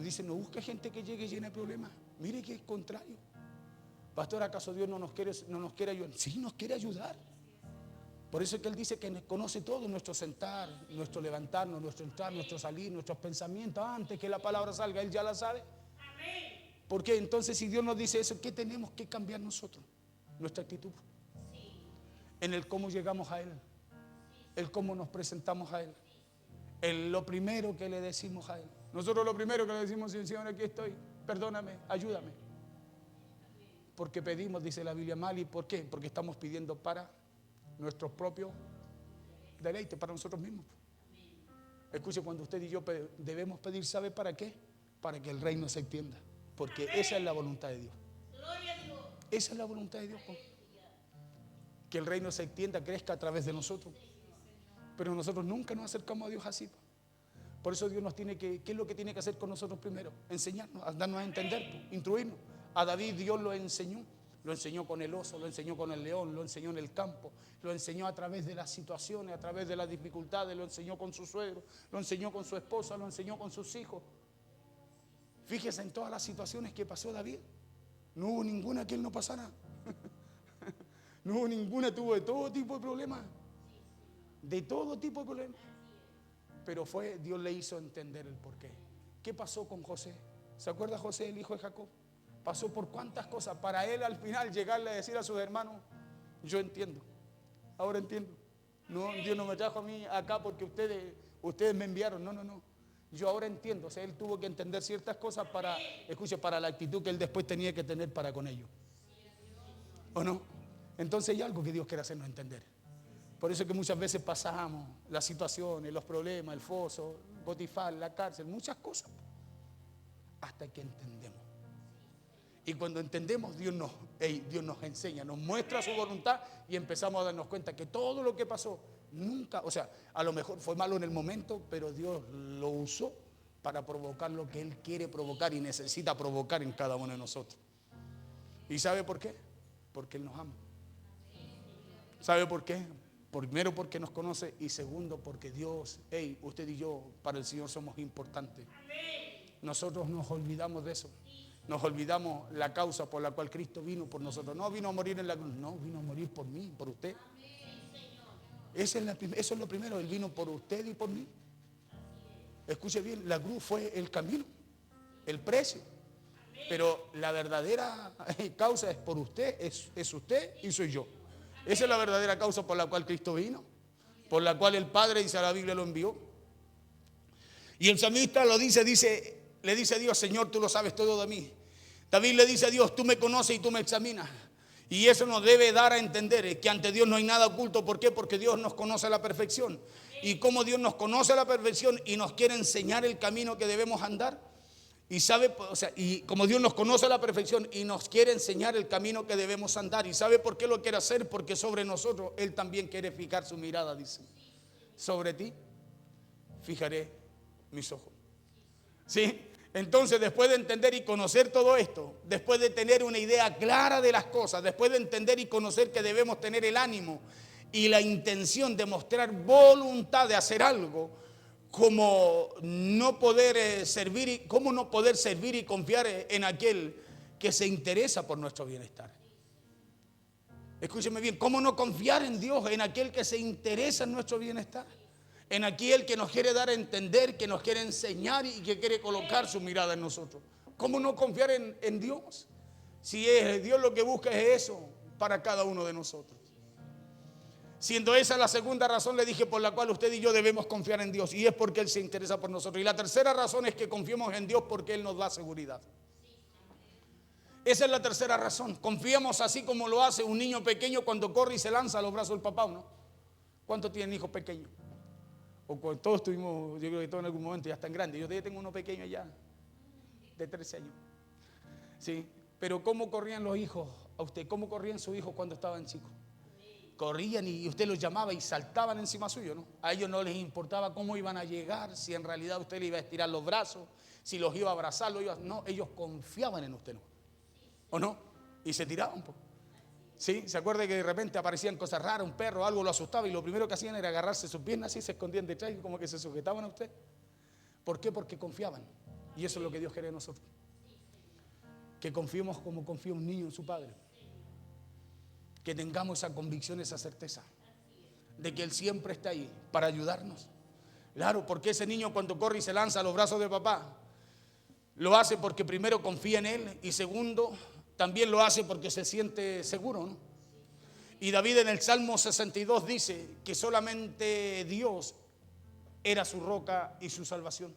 Dice, no busca gente que llegue llena de problemas. Mire que es contrario. Pastor, ¿acaso Dios no nos quiere ayudar? Sí, nos quiere ayudar. Por eso es que Él dice que conoce todo, nuestro sentar, nuestro levantarnos, nuestro entrar, nuestro salir, nuestros pensamientos. Antes que la palabra salga, Él ya la sabe. ¿Por qué? Entonces, si Dios nos dice eso, ¿qué tenemos que cambiar nosotros? Nuestra actitud. En el cómo llegamos a Él. El cómo nos presentamos a Él. Lo primero que le decimos a Él. Nosotros lo primero que le decimos, Señor, aquí estoy. Perdóname, ayúdame. Porque pedimos, dice la Biblia, mal. ¿Y por qué? Porque estamos pidiendo para nuestros propios deleites, para nosotros mismos. Escuche, cuando usted y yo debemos pedir, ¿sabe para qué? Para que el reino se extienda. Porque esa es la voluntad de Dios. Esa es la voluntad de Dios. Que el reino se extienda, crezca a través de nosotros. Pero nosotros nunca nos acercamos a Dios así. Por eso Dios nos tiene que, ¿qué es lo que tiene que hacer con nosotros primero? Enseñarnos, darnos a entender, instruirnos. A David Dios lo enseñó con el oso, lo enseñó con el león, lo enseñó en el campo, lo enseñó a través de las situaciones, a través de las dificultades, lo enseñó con su suegro, lo enseñó con su esposa, lo enseñó con sus hijos. Fíjese en todas las situaciones que pasó David. No hubo ninguna que él no pasara. No hubo ninguna, tuvo de todo tipo de problemas. De todo tipo de problemas. Pero Dios le hizo entender el porqué. ¿Qué pasó con José? ¿Se acuerda José, el hijo de Jacob? Pasó por cuántas cosas para él al final llegarle a decir a sus hermanos, yo entiendo, ahora entiendo. No, Dios no me trajo a mí acá porque ustedes me enviaron. No. Yo ahora entiendo. O sea, él tuvo que entender ciertas cosas para la actitud que él después tenía que tener para con ellos. ¿O no? Entonces hay algo que Dios quiere hacernos entender. Por eso es que muchas veces pasamos las situaciones, los problemas, el foso, Potifar, la cárcel, muchas cosas, hasta que entendemos. Y cuando entendemos, Dios nos enseña, nos muestra su voluntad y empezamos a darnos cuenta que todo lo que pasó, nunca, o sea, a lo mejor fue malo en el momento, pero Dios lo usó para provocar lo que Él quiere provocar y necesita provocar en cada uno de nosotros. ¿Y sabe por qué? Porque Él nos ama. ¿Sabe por qué? Primero porque nos conoce y segundo porque Dios, usted y yo para el Señor somos importantes. Nosotros nos olvidamos de eso. Nos olvidamos la causa por la cual Cristo vino por nosotros. No vino a morir en la cruz, no, vino a morir por mí, por usted. Eso es lo primero, Él vino por usted y por mí. Escuche bien, la cruz fue el camino, el precio. Pero la verdadera causa es por usted, es usted y soy yo. Esa es la verdadera causa por la cual Cristo vino, por la cual el Padre, dice la Biblia, lo envió. Y el salmista le dice a Dios, Señor, tú lo sabes todo de mí. David le dice a Dios, tú me conoces y tú me examinas. Y eso nos debe dar a entender que ante Dios no hay nada oculto. ¿Por qué? Porque Dios nos conoce a la perfección. Y como Dios nos conoce a la perfección y nos quiere enseñar el camino que debemos andar. Y como Dios nos conoce a la perfección y nos quiere enseñar el camino que debemos andar. ¿Y sabe por qué lo quiere hacer? Porque sobre nosotros Él también quiere fijar su mirada, dice. Sobre ti fijaré mis ojos. ¿Sí? Entonces, después de entender y conocer todo esto, después de tener una idea clara de las cosas, después de entender y conocer que debemos tener el ánimo y la intención de mostrar voluntad de hacer algo, como no poder servir y confiar en aquel que se interesa por nuestro bienestar. Escúcheme bien, ¿cómo no confiar en Dios, en aquel que se interesa en nuestro bienestar? En aquel que nos quiere dar a entender, que nos quiere enseñar y que quiere colocar su mirada en nosotros. ¿Cómo no confiar en Dios? Si es Dios lo que busca es eso para cada uno de nosotros. Siendo esa la segunda razón, le dije, por la cual usted y yo debemos confiar en Dios. Y es porque Él se interesa por nosotros. Y la tercera razón es que confiemos en Dios porque Él nos da seguridad. Esa es la tercera razón. Confiamos así como lo hace un niño pequeño cuando corre y se lanza a los brazos del papá, ¿no? ¿Cuántos tienen hijos pequeños? O todos tuvimos, yo creo que todos en algún momento ya están grandes. Yo todavía tengo uno pequeño allá, de 13 años. Sí, pero ¿cómo corrían los hijos a usted? ¿Cómo corrían sus hijos cuando estaban chicos? Corrían y usted los llamaba y saltaban encima suyo, ¿no? A ellos no les importaba cómo iban a llegar, si en realidad usted le iba a estirar los brazos, si los iba a abrazar, no, ellos confiaban en usted, ¿no? ¿O no? Y se tiraban, pues. ¿Sí? ¿Se acuerda que de repente aparecían cosas raras, un perro, algo lo asustaba y lo primero que hacían era agarrarse sus piernas y se escondían detrás y como que se sujetaban a usted? ¿Por qué? Porque confiaban. Y eso es lo que Dios quiere de nosotros. Que confiemos como confía un niño en su padre. Que tengamos esa convicción, esa certeza de que Él siempre está ahí para ayudarnos. Claro, porque ese niño cuando corre y se lanza a los brazos de papá, lo hace porque primero confía en Él y segundo, también lo hace porque se siente seguro, ¿no? Y David en el Salmo 62 dice que solamente Dios era su roca y su salvación.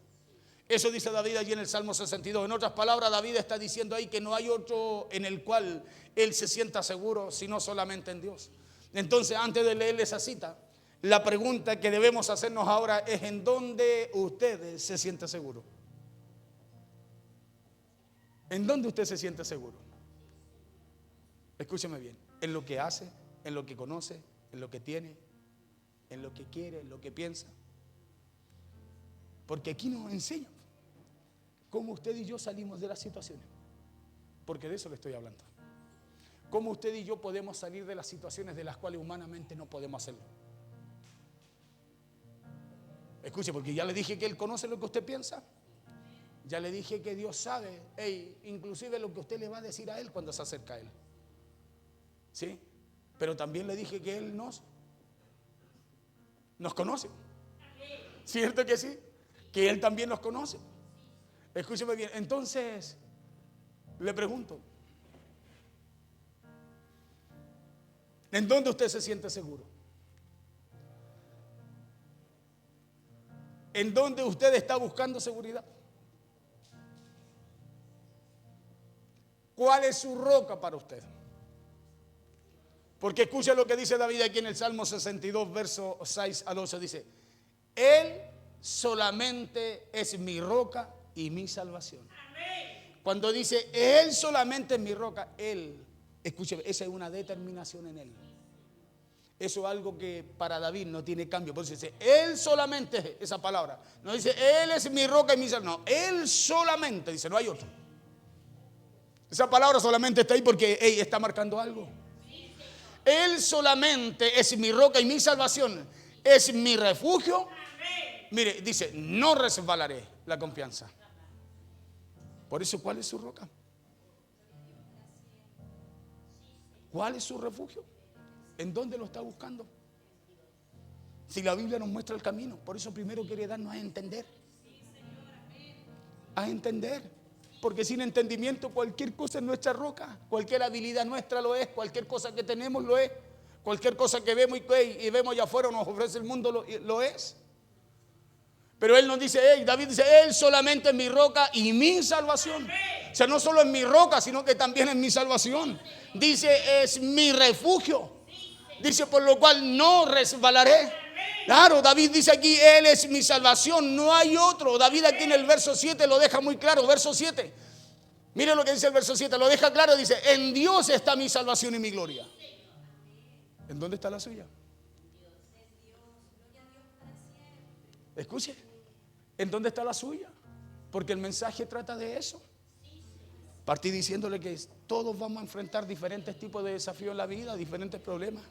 Eso dice David allí en el Salmo 62. En otras palabras, David está diciendo ahí que no hay otro en el cual él se sienta seguro, sino solamente en Dios. Entonces, antes de leer esa cita, la pregunta que debemos hacernos ahora es: ¿en dónde usted se siente seguro? ¿En dónde usted se siente seguro? Escúcheme bien. ¿En lo que hace? ¿En lo que conoce? ¿En lo que tiene? ¿En lo que quiere? ¿En lo que piensa? Porque aquí nos enseña cómo usted y yo salimos de las situaciones. Porque de eso le estoy hablando. Cómo usted y yo podemos salir de las situaciones de las cuales humanamente no podemos hacerlo. Escuche, porque ya le dije que Él conoce lo que usted piensa. Ya le dije que Dios sabe, inclusive lo que usted le va a decir a Él cuando se acerca a Él. ¿Sí? Pero también le dije que Él nos conoce. ¿Cierto que sí? Que Él también nos conoce. Escúcheme bien. Entonces, le pregunto: ¿en dónde usted se siente seguro? ¿En dónde usted está buscando seguridad? ¿Cuál es su roca para usted? Porque escucha lo que dice David aquí en el Salmo 62, verso 6 al 8. Dice: Él solamente es mi roca y mi salvación. Cuando dice Él solamente es mi roca, Él, escúcheme, esa es una determinación en Él. Eso es algo que para David no tiene cambio. Por eso dice Él solamente, esa palabra. No dice Él es mi roca y mi salvación. No, Él solamente, dice, no hay otro. Esa palabra solamente está ahí porque está marcando algo. Él solamente es mi roca y mi salvación. Es mi refugio. Mire, dice, no resbalaré, la confianza. Por eso, ¿cuál es su roca? ¿Cuál es su refugio? ¿En dónde lo está buscando? Si la Biblia nos muestra el camino. Por eso primero quiere darnos a entender. A entender. Porque sin entendimiento cualquier cosa es nuestra roca. Cualquier habilidad nuestra lo es. Cualquier cosa que tenemos lo es. Cualquier cosa que vemos y vemos allá afuera nos ofrece el mundo lo es. Pero Él nos dice, David dice, Él solamente es mi roca y mi salvación. O sea, no solo es mi roca, sino que también es mi salvación. Dice, es mi refugio. Dice, por lo cual no resbalaré. Claro, David dice aquí, Él es mi salvación, no hay otro. David aquí en el verso 7 lo deja muy claro, verso 7. Mire lo que dice el verso 7, lo deja claro, dice, en Dios está mi salvación y mi gloria. ¿En dónde está la suya? Escuche, ¿en dónde está la suya? Porque el mensaje trata de eso. Partí diciéndole que todos vamos a enfrentar diferentes tipos de desafíos en la vida, diferentes problemas.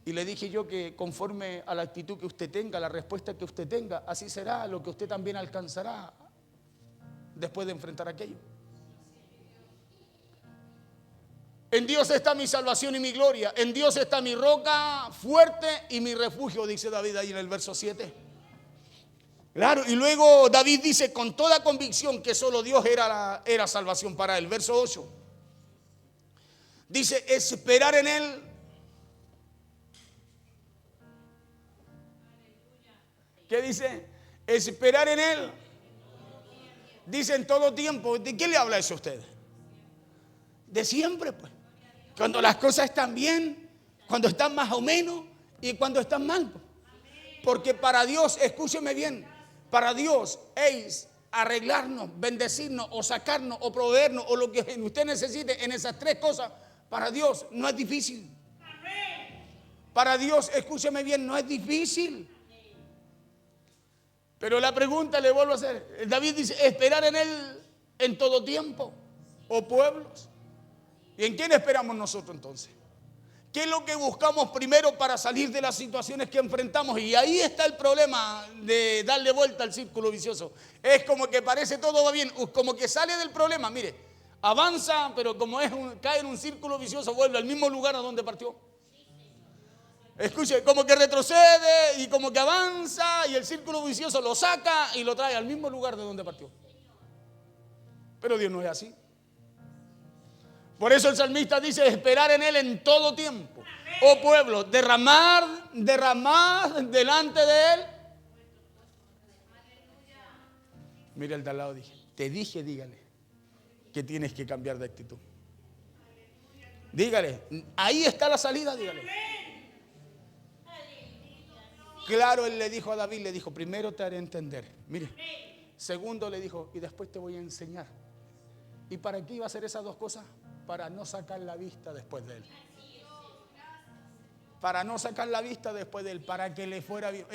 Y le dije yo que conforme a la actitud que usted tenga, la respuesta que usted tenga, así será lo que usted también alcanzará después de enfrentar aquello. En Dios está mi salvación y mi gloria. En Dios está mi roca fuerte y mi refugio, dice David ahí en el verso 7. Claro, y luego David dice con toda convicción que solo Dios era salvación para él. Verso 8. Dice, esperar en Él. ¿Qué dice? Esperar en Él. Dice en todo tiempo. ¿De qué le habla eso a usted? De siempre, pues. Cuando las cosas están bien, cuando están más o menos y cuando están mal. Pues. Porque para Dios, escúcheme bien, para Dios es arreglarnos, bendecirnos o sacarnos o proveernos o lo que usted necesite en esas tres cosas, para Dios no es difícil. Para Dios, escúcheme bien, no es difícil. Pero la pregunta le vuelvo a hacer. David dice, esperar en Él en todo tiempo, o pueblos. ¿Y en quién esperamos nosotros entonces? ¿Qué es lo que buscamos primero para salir de las situaciones que enfrentamos? Y ahí está el problema de darle vuelta al círculo vicioso. Es como que parece todo va bien, como que sale del problema, mire, avanza, pero como cae en un círculo vicioso, vuelve al mismo lugar a donde partió. Escuche, como que retrocede y como que avanza y el círculo vicioso lo saca y lo trae al mismo lugar de donde partió. Pero Dios no es así. Por eso el salmista dice, esperar en Él en todo tiempo. Oh pueblo, derramar delante de Él. Mira el de al lado, dije, dígale que tienes que cambiar de actitud. Dígale, ahí está la salida, dígale. Claro, él le dijo a David, le dijo, primero te haré entender. Mire, segundo le dijo, y después te voy a enseñar. ¿Y para qué iba a hacer esas dos cosas? Para no sacar la vista después de él. Para no sacar la vista después de él, para que le fuera bien.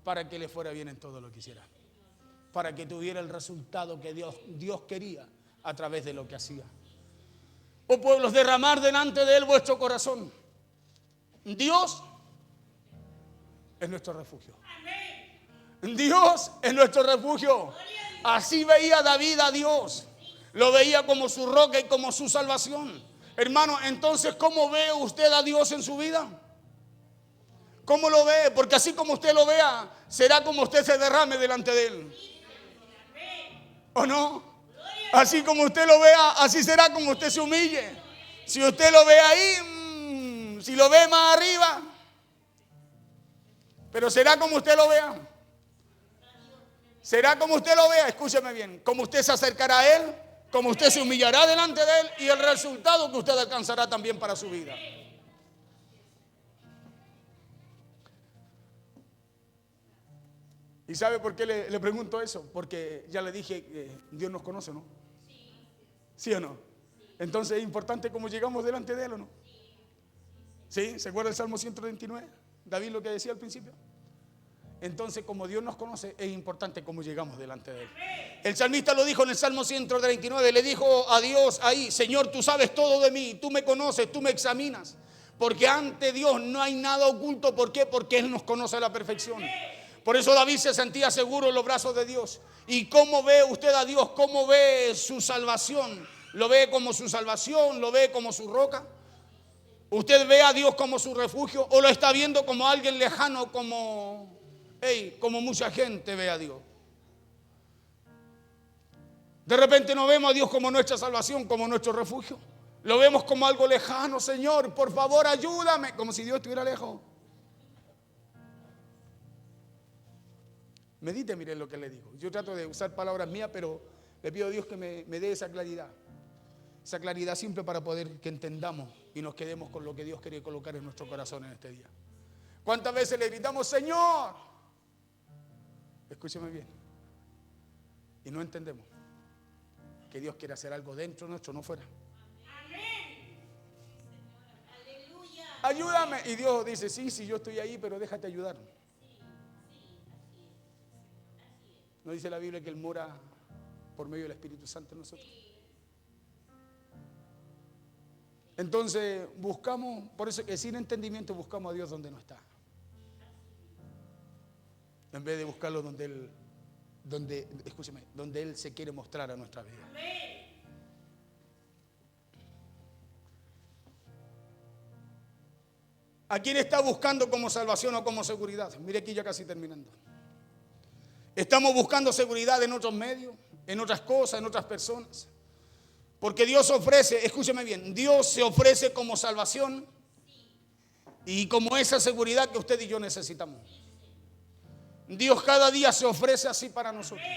Para que le fuera bien en todo lo que hiciera. Para que tuviera el resultado que Dios quería a través de lo que hacía. Oh pueblos, derramar delante de él vuestro corazón. Dios es nuestro refugio. Dios es nuestro refugio. Así veía David a Dios. Lo veía como su roca y como su salvación. Hermano, entonces, ¿cómo ve usted a Dios en su vida? ¿Cómo lo ve? Porque así como usted lo vea, será como usted se derrame delante de él. ¿O no? Así como usted lo vea, así será como usted se humille. Si usted lo ve ahí, si lo ve más arriba, pero será como usted lo vea. Será como usted lo vea, escúcheme bien, como usted se acercará a él, como usted se humillará delante de él y el resultado que usted alcanzará también para su vida. ¿Y sabe por qué le pregunto eso? Porque ya le dije que Dios nos conoce, ¿no? ¿Sí o no? Entonces es importante cómo llegamos delante de él, ¿o no? ¿Sí? ¿Se acuerda el Salmo 139? David lo que decía al principio. Entonces, como Dios nos conoce, es importante cómo llegamos delante de él. El salmista lo dijo en el Salmo 139, le dijo a Dios ahí, Señor, tú sabes todo de mí, tú me conoces, tú me examinas, porque ante Dios no hay nada oculto. ¿Por qué? Porque Él nos conoce a la perfección. Por eso David se sentía seguro en los brazos de Dios. ¿Y cómo ve usted a Dios? ¿Cómo ve su salvación? ¿Lo ve como su salvación? ¿Lo ve como su roca? ¿Usted ve a Dios como su refugio? ¿O lo está viendo como alguien lejano, como mucha gente ve a Dios? De repente no vemos a Dios como nuestra salvación, como nuestro refugio. Lo vemos como algo lejano. Señor, por favor, ayúdame. Como si Dios estuviera lejos. Medite, miren lo que le digo. Yo trato de usar palabras mías, pero le pido a Dios que me dé esa claridad. Esa claridad simple para poder que entendamos y nos quedemos con lo que Dios quiere colocar en nuestro corazón en este día. ¿Cuántas veces le gritamos, Señor? Escúcheme bien. Y no entendemos que Dios quiere hacer algo dentro nuestro, no fuera. Ayúdame. Y Dios dice, sí, yo estoy ahí, pero déjate ayudar. ¿No dice la Biblia que Él mora por medio del Espíritu Santo en nosotros? Entonces buscamos, por eso que sin entendimiento buscamos a Dios donde no está. En vez de buscarlo donde Él se quiere mostrar a nuestra vida. ¿A quién está buscando como salvación o como seguridad? Mire aquí ya casi terminando. Estamos buscando seguridad en otros medios, en otras cosas, en otras personas. Porque Dios ofrece, escúcheme bien, Dios se ofrece como salvación y como esa seguridad que usted y yo necesitamos. Dios cada día se ofrece así para nosotros.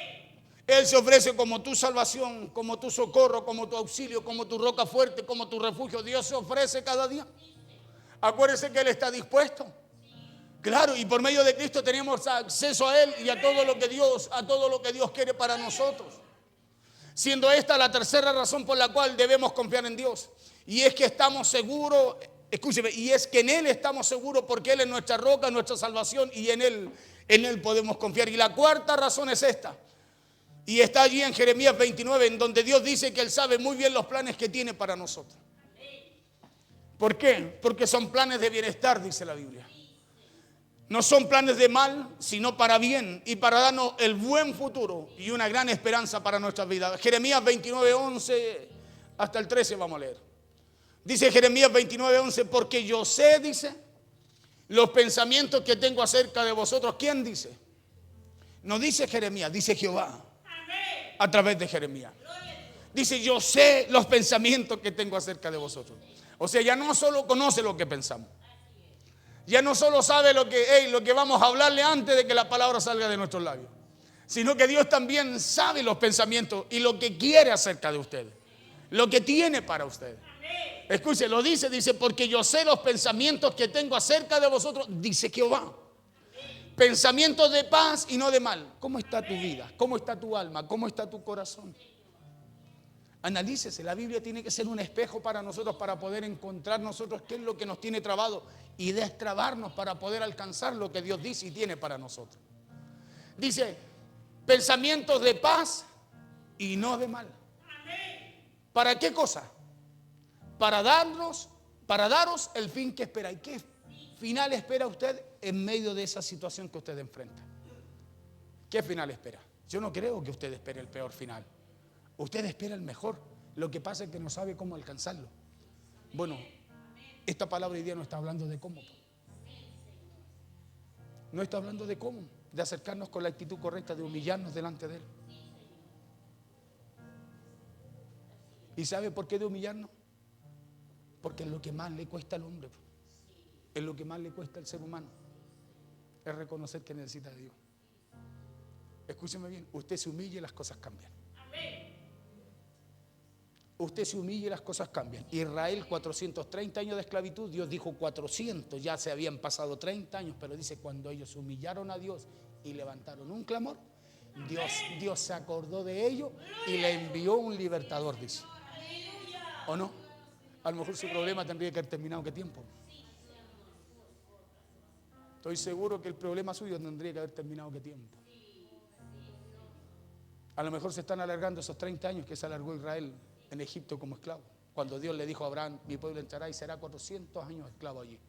Él se ofrece como tu salvación, como tu socorro, como tu auxilio, como tu roca fuerte, como tu refugio. Dios se ofrece cada día. Acuérdese que Él está dispuesto. Claro, y por medio de Cristo tenemos acceso a Él y a todo lo que Dios quiere para nosotros. Siendo esta la tercera razón por la cual debemos confiar en Dios. Y es que estamos seguros, escúcheme, y es que en Él estamos seguros porque Él es nuestra roca, nuestra salvación y en Él podemos confiar. Y la cuarta razón es esta. Y está allí en Jeremías 29, en donde Dios dice que Él sabe muy bien los planes que tiene para nosotros. ¿Por qué? Porque son planes de bienestar, dice la Biblia. No son planes de mal, sino para bien y para darnos el buen futuro y una gran esperanza para nuestras vidas. Jeremías 29, 11 hasta el 13 vamos a leer. Dice Jeremías 29, 11, porque yo sé, dice, los pensamientos que tengo acerca de vosotros. ¿Quién dice? No dice Jeremías, dice Jehová. A través de Jeremías. Dice, yo sé los pensamientos que tengo acerca de vosotros. O sea, ya no solo conoce lo que pensamos. Ya no solo sabe lo que vamos a hablarle antes de que la palabra salga de nuestros labios. Sino que Dios también sabe los pensamientos y lo que quiere acerca de ustedes. Lo que tiene para ustedes. Escuche, lo dice, porque yo sé los pensamientos que tengo acerca de vosotros, dice Jehová. Pensamientos de paz y no de mal. ¿Cómo está tu vida? ¿Cómo está tu alma? ¿Cómo está tu corazón? Analícese. La Biblia tiene que ser un espejo para nosotros para poder encontrar nosotros qué es lo que nos tiene trabado y destrabarnos para poder alcanzar lo que Dios dice y tiene para nosotros. Dice, pensamientos de paz y no de mal. ¿Para qué cosa? Para daros el fin que esperáis. ¿Qué final espera usted en medio de esa situación que usted enfrenta? ¿Qué final espera? Yo no creo que usted espere el peor final. Usted espera el mejor. Lo que pasa es que no sabe cómo alcanzarlo. Bueno, esta palabra hoy día no está hablando de cómo. No está hablando de cómo. De acercarnos con la actitud correcta, de humillarnos delante de Él. ¿Y sabe por qué de humillarnos? Porque es lo que más le cuesta al hombre. Es lo que más le cuesta al ser humano. Es reconocer que necesita de Dios. Escúcheme bien, usted se humilla y las cosas cambian. Usted se humilla y las cosas cambian. Israel, 430 años de esclavitud, Dios dijo 400, ya se habían pasado 30 años, pero dice, cuando ellos humillaron a Dios y levantaron un clamor, Dios se acordó de ellos y le envió un libertador, dice. ¿O no? A lo mejor su problema tendría que haber terminado ¿qué tiempo? Estoy seguro que el problema suyo tendría que haber terminado ¿qué tiempo? A lo mejor se están alargando esos 30 años que se alargó Israel en Egipto como esclavo. Cuando Dios le dijo a Abraham, mi pueblo entrará y será 400 años esclavo allí.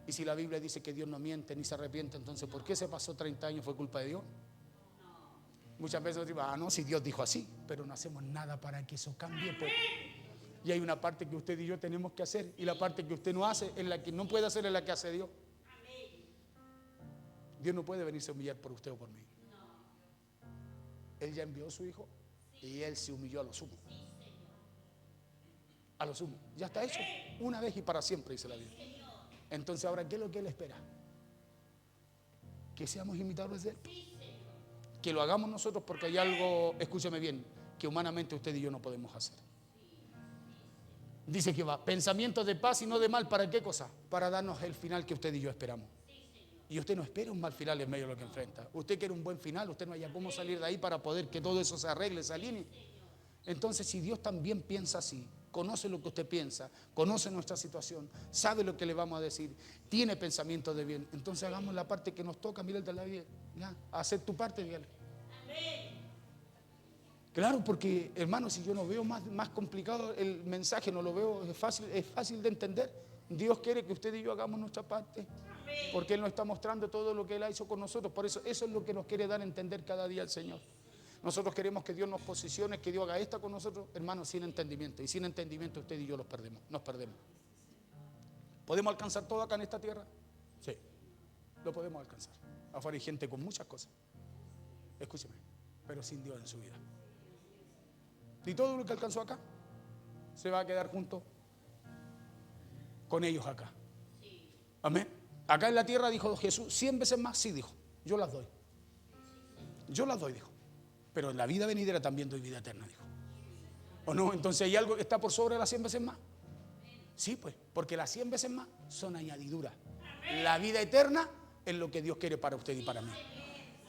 Y si la Biblia dice que Dios no miente ni se arrepiente, entonces ¿por qué se pasó 30 años? ¿Fue culpa de Dios? Muchas veces decimos, no, si Dios dijo así, pero no hacemos nada para que eso cambie. Pues. Y hay una parte que usted y yo tenemos que hacer, y la parte que usted no hace, es la que no puede hacer, es la que hace Dios. Dios no puede venirse a humillar por usted o por mí. Él ya envió a su hijo y Él se humilló a lo sumo. A lo sumo. Ya está hecho. Una vez y para siempre, dice la Biblia. Entonces ahora, ¿qué es lo que Él espera? Que seamos imitadores de Él. Que lo hagamos nosotros porque hay algo, escúcheme bien, que humanamente usted y yo no podemos hacer. Dice Jehová, pensamientos de paz y no de mal. ¿Para qué cosa? Para darnos el final que usted y yo esperamos. Y usted no espera un mal final en medio de lo que enfrenta. Usted quiere un buen final. Usted no haya cómo salir de ahí para poder que todo eso se arregle, se alinee. Entonces, si Dios también piensa así, conoce lo que usted piensa, conoce nuestra situación, sabe lo que le vamos a decir, tiene pensamientos de bien, entonces hagamos la parte que nos toca. Mira el de la vida, ya, hacer tu parte, dígale. Claro, porque hermano, si yo no veo más complicado el mensaje, no lo veo, es fácil de entender. Dios quiere que usted y yo hagamos nuestra parte. Porque Él nos está mostrando todo lo que Él ha hecho con nosotros. Por eso es lo que nos quiere dar a entender cada día el Señor. Nosotros queremos que Dios nos posicione, que Dios haga esta con nosotros, hermanos, sin entendimiento. Y sin entendimiento usted y yo nos perdemos. ¿Podemos alcanzar todo acá en esta tierra? Sí, lo podemos alcanzar. Afuera hay gente con muchas cosas. Escúcheme, pero sin Dios en su vida. Y todo lo que alcanzó acá se va a quedar junto con ellos acá. Amén. Acá en la tierra, dijo Jesús, 100 veces más, sí, dijo, yo las doy. Yo las doy, dijo. Pero en la vida venidera también doy vida eterna, dijo. ¿O no? Entonces hay algo que está por sobre las 100 veces más. Sí, pues, porque las 100 veces más son añadiduras. La vida eterna es lo que Dios quiere para usted y para mí.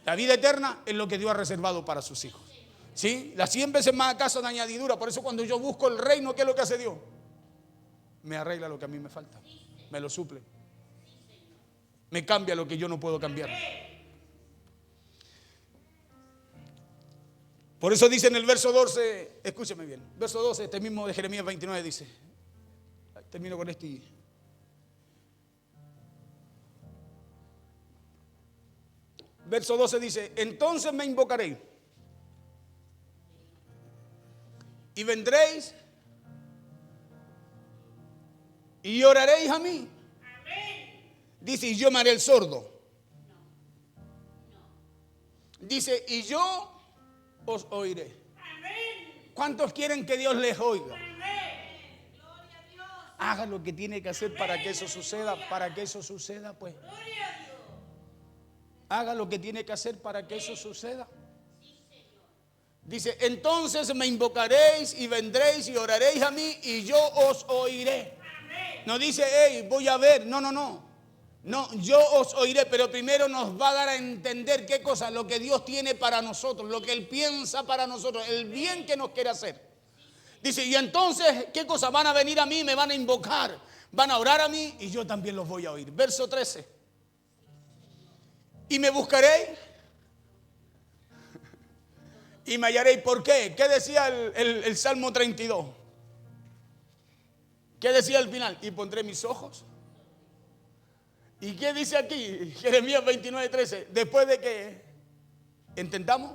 La vida eterna es lo que Dios ha reservado para sus hijos. ¿Sí? Las 100 veces más acá son añadiduras. Por eso cuando yo busco el reino, ¿qué es lo que hace Dios? Me arregla lo que a mí me falta. Me lo suple. Me cambia lo que yo no puedo cambiar. Por eso dice en el verso 12, escúcheme bien, verso 12, este mismo de Jeremías 29 dice, termino con esto y... Verso 12 dice, entonces me invocaréis y vendréis y oraréis a mí. Dice, y yo me haré el sordo. Dice, y yo os oiré. ¿Cuántos quieren que Dios les oiga? Haga lo que tiene que hacer para que eso suceda. Para que eso suceda, pues. Haga lo que tiene que hacer para que eso suceda. Dice, entonces me invocaréis y vendréis y oraréis a mí y yo os oiré. No dice, hey, voy a ver. No, no, no. No, yo os oiré, pero primero nos va a dar a entender qué cosa, lo que Dios tiene para nosotros, lo que Él piensa para nosotros, el bien que nos quiere hacer. Dice, y entonces, ¿qué cosa? Van a venir a mí, me van a invocar, van a orar a mí y yo también los voy a oír. Verso 13. Y me buscaréis y me hallaréis. ¿Por qué? ¿Qué decía el Salmo 32? ¿Qué decía al final? Y pondré mis ojos. ¿Y qué dice aquí? Jeremías 29:13. Después de que entendamos,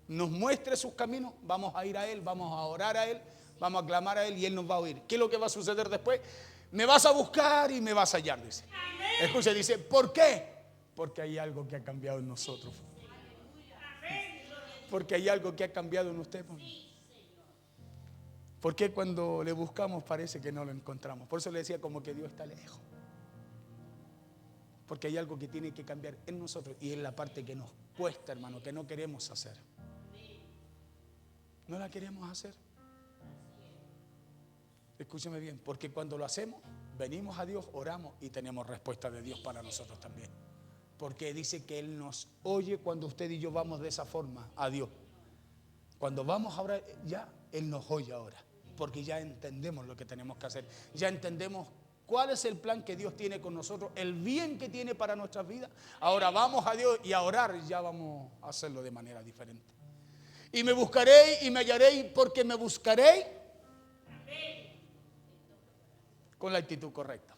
nos muestre sus caminos, vamos a ir a Él, vamos a orar a Él, vamos a clamar a Él y Él nos va a oír. ¿Qué es lo que va a suceder después? Me vas a buscar y me vas a hallar, dice. Escucha, dice, ¿por qué? Porque hay algo que ha cambiado en nosotros. Porque hay algo que ha cambiado en usted. Porque cuando le buscamos parece que no lo encontramos. Por eso le decía como que Dios está lejos. Porque hay algo que tiene que cambiar en nosotros y es la parte que nos cuesta, hermano, que no queremos hacer. No la queremos hacer. Escúcheme bien, porque cuando lo hacemos, venimos a Dios, oramos y tenemos respuesta de Dios para nosotros también. Porque dice que Él nos oye cuando usted y yo vamos de esa forma a Dios. Cuando vamos a orar, ya Él nos oye ahora. Porque ya entendemos lo que tenemos que hacer. Ya entendemos cuál es el plan que Dios tiene con nosotros, el bien que tiene para nuestras vidas. Ahora vamos a Dios y a orar, ya vamos a hacerlo de manera diferente. Y me buscaréis y me hallaréis, porque me buscaréis con la actitud correcta,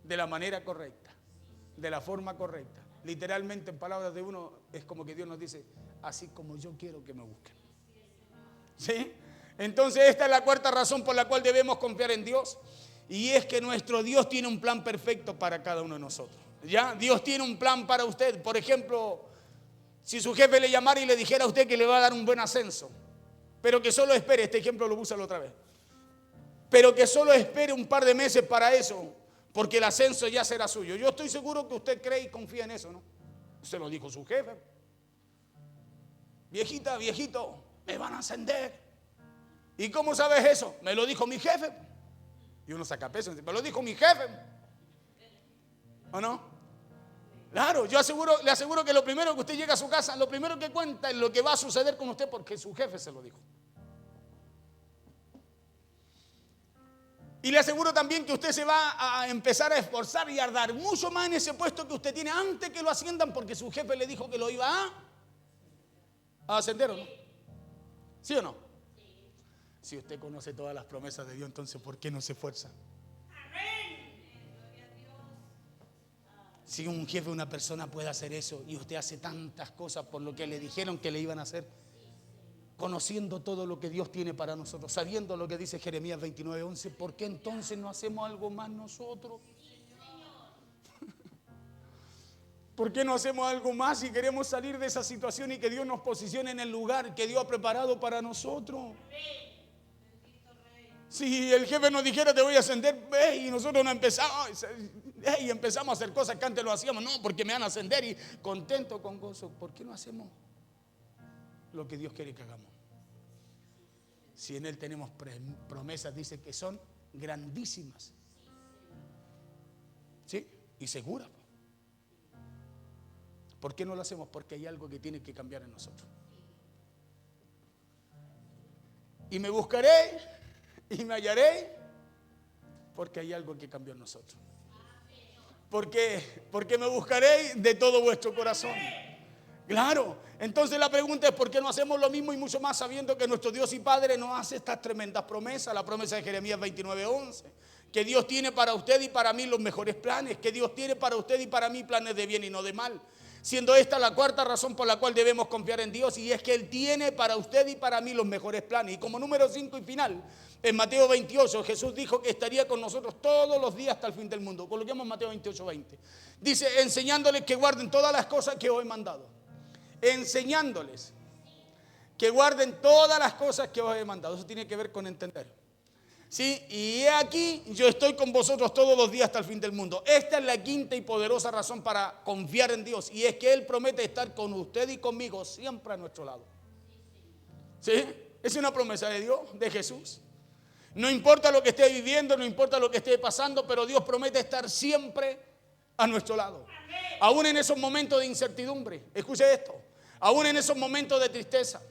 de la manera correcta, de la forma correcta. Literalmente, en palabras de uno, es como que Dios nos dice, así como yo quiero que me busquen. ¿Sí? Entonces esta es la cuarta razón por la cual debemos confiar en Dios. Y es que nuestro Dios tiene un plan perfecto para cada uno de nosotros. ¿Ya? Dios tiene un plan para usted. Por ejemplo, si su jefe le llamara y le dijera a usted que le va a dar un buen ascenso, pero que solo espere, este ejemplo lo usa la otra vez, pero que solo espere un par de meses para eso, porque el ascenso ya será suyo. Yo estoy seguro que usted cree y confía en eso, ¿no? Se lo dijo su jefe. Viejita, viejito, me van a ascender. ¿Y cómo sabes eso? Me lo dijo mi jefe. Y uno saca peso y dice, me lo dijo mi jefe. ¿O no? Claro, yo le aseguro que lo primero que usted llega a su casa, lo primero que cuenta es lo que va a suceder con usted porque su jefe se lo dijo. Y le aseguro también que usted se va a empezar a esforzar y a dar mucho más en ese puesto que usted tiene antes que lo asciendan porque su jefe le dijo que lo iba a ascender, ¿o no? ¿Sí o no? Si usted conoce todas las promesas de Dios, entonces ¿por qué no se esfuerza? Si un jefe, una persona puede hacer eso y usted hace tantas cosas por lo que le dijeron que le iban a hacer, conociendo todo lo que Dios tiene para nosotros, sabiendo lo que dice Jeremías 29:11, ¿por qué entonces no hacemos algo más nosotros? ¿Por qué no hacemos algo más si queremos salir de esa situación y que Dios nos posicione en el lugar que Dios ha preparado para nosotros? Si el jefe nos dijera te voy a ascender, y nosotros no empezamos, y empezamos a hacer cosas que antes lo hacíamos, no, porque me van a ascender y contento, con gozo. ¿Por qué no hacemos lo que Dios quiere que hagamos? Si en Él tenemos promesas, dice que son grandísimas. ¿Sí? Y seguras. ¿Por qué no lo hacemos? Porque hay algo que tiene que cambiar en nosotros. Y me buscaré y me hallaré porque hay algo que cambió en nosotros. Porque me buscaréis de todo vuestro corazón. Claro, entonces la pregunta es ¿por qué no hacemos lo mismo y mucho más sabiendo que nuestro Dios y Padre nos hace estas tremendas promesas? La promesa de Jeremías 29:11, que Dios tiene para usted y para mí los mejores planes, que Dios tiene para usted y para mí planes de bien y no de mal. Siendo esta la cuarta razón por la cual debemos confiar en Dios, y es que Él tiene para usted y para mí los mejores planes. Y como número 5 y final, en Mateo 28, Jesús dijo que estaría con nosotros todos los días hasta el fin del mundo. Coloquemos Mateo 28:20. Dice, enseñándoles que guarden todas las cosas que os he mandado. Enseñándoles que guarden todas las cosas que os he mandado. Eso tiene que ver con entender. ¿Sí? Y he aquí, yo estoy con vosotros todos los días hasta el fin del mundo. Esta es la quinta y poderosa razón para confiar en Dios. Y es que Él promete estar con usted y conmigo siempre a nuestro lado. ¿Sí? Es una promesa de Dios, de Jesús. No importa lo que esté viviendo, no importa lo que esté pasando, pero Dios promete estar siempre a nuestro lado. Aún en esos momentos de incertidumbre, escuche esto, aún en esos momentos de tristeza,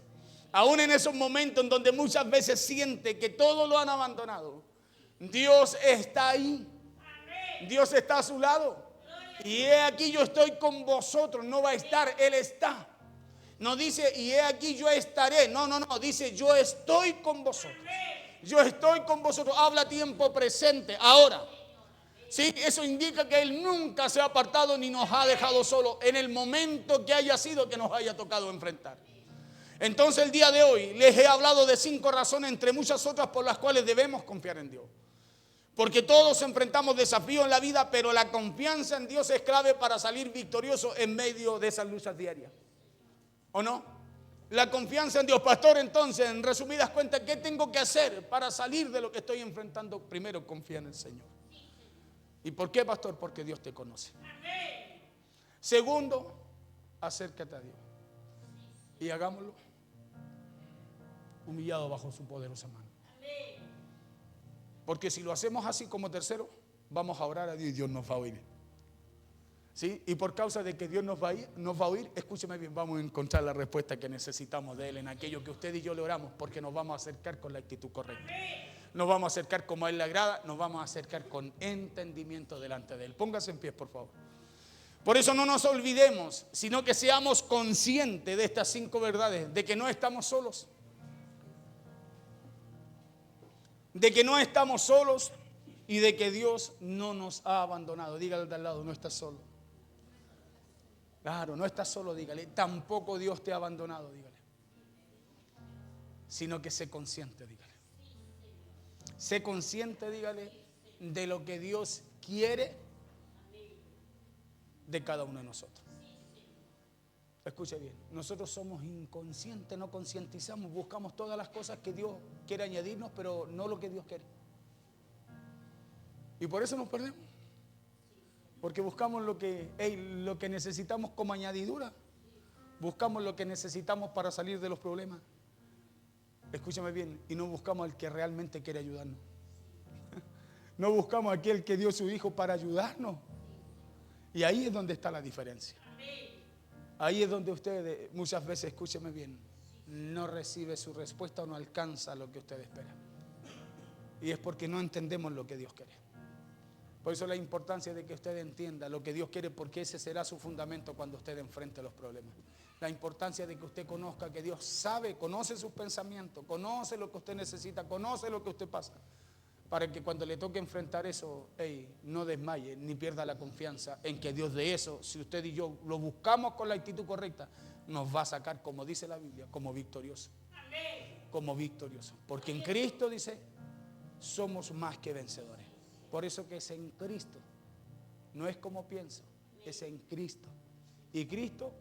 aún en esos momentos en donde muchas veces siente que todo lo han abandonado, Dios está ahí. Dios está a su lado. Y he aquí yo estoy con vosotros. No va a estar, Él está. No dice, y he aquí yo estaré. No, dice, yo estoy con vosotros. Yo estoy con vosotros. Habla tiempo presente, ahora. Sí, eso indica que Él nunca se ha apartado ni nos ha dejado solo en el momento que haya sido que nos haya tocado enfrentar. Entonces el día de hoy les he hablado de 5 razones entre muchas otras por las cuales debemos confiar en Dios. Porque todos enfrentamos desafíos en la vida, pero la confianza en Dios es clave para salir victorioso en medio de esas luchas diarias. ¿O no? La confianza en Dios. Pastor, entonces, en resumidas cuentas, ¿qué tengo que hacer para salir de lo que estoy enfrentando? Primero, confía en el Señor. ¿Y por qué, pastor? Porque Dios te conoce. Segundo, acércate a Dios. Y hagámoslo humillado bajo su poderosa mano. Porque si lo hacemos así como tercero, vamos a orar a Dios y Dios nos va a oír. ¿Sí? Y por causa de que Dios nos va a oír, escúcheme bien, vamos a encontrar la respuesta que necesitamos de Él en aquello que usted y yo le oramos, porque nos vamos a acercar con la actitud correcta. Nos vamos a acercar como a Él le agrada, nos vamos a acercar con entendimiento delante de Él. Póngase en pie, por favor. Por eso no nos olvidemos, sino que seamos conscientes de estas 5 verdades, de que no estamos solos. De que no estamos solos y de que Dios no nos ha abandonado. Dígale de al lado, no estás solo. Claro, no estás solo, dígale. Tampoco Dios te ha abandonado, dígale. Sino que sé consciente, dígale. Sé consciente, dígale, de lo que Dios quiere de cada uno de nosotros. Escuche bien, nosotros somos inconscientes, no concientizamos, buscamos todas las cosas que Dios quiere añadirnos, pero no lo que Dios quiere. Y por eso nos perdemos. Porque buscamos lo que necesitamos como añadidura. Buscamos lo que necesitamos para salir de los problemas. Escúchame bien, y no buscamos al que realmente quiere ayudarnos. No buscamos a aquel que dio su Hijo para ayudarnos. Y ahí es donde está la diferencia. Ahí es donde usted muchas veces, escúcheme bien, no recibe su respuesta o no alcanza lo que usted espera. Y es porque no entendemos lo que Dios quiere. Por eso la importancia de que usted entienda lo que Dios quiere, porque ese será su fundamento cuando usted enfrente los problemas. La importancia de que usted conozca que Dios sabe, conoce sus pensamientos, conoce lo que usted necesita, conoce lo que usted pasa, para que cuando le toque enfrentar eso, no desmaye ni pierda la confianza en que Dios de eso, si usted y yo lo buscamos con la actitud correcta, nos va a sacar, como dice la Biblia, como victorioso. Como victorioso. Porque en Cristo, dice, somos más que vencedores. Por eso que es en Cristo. No es como pienso, es en Cristo. Y Cristo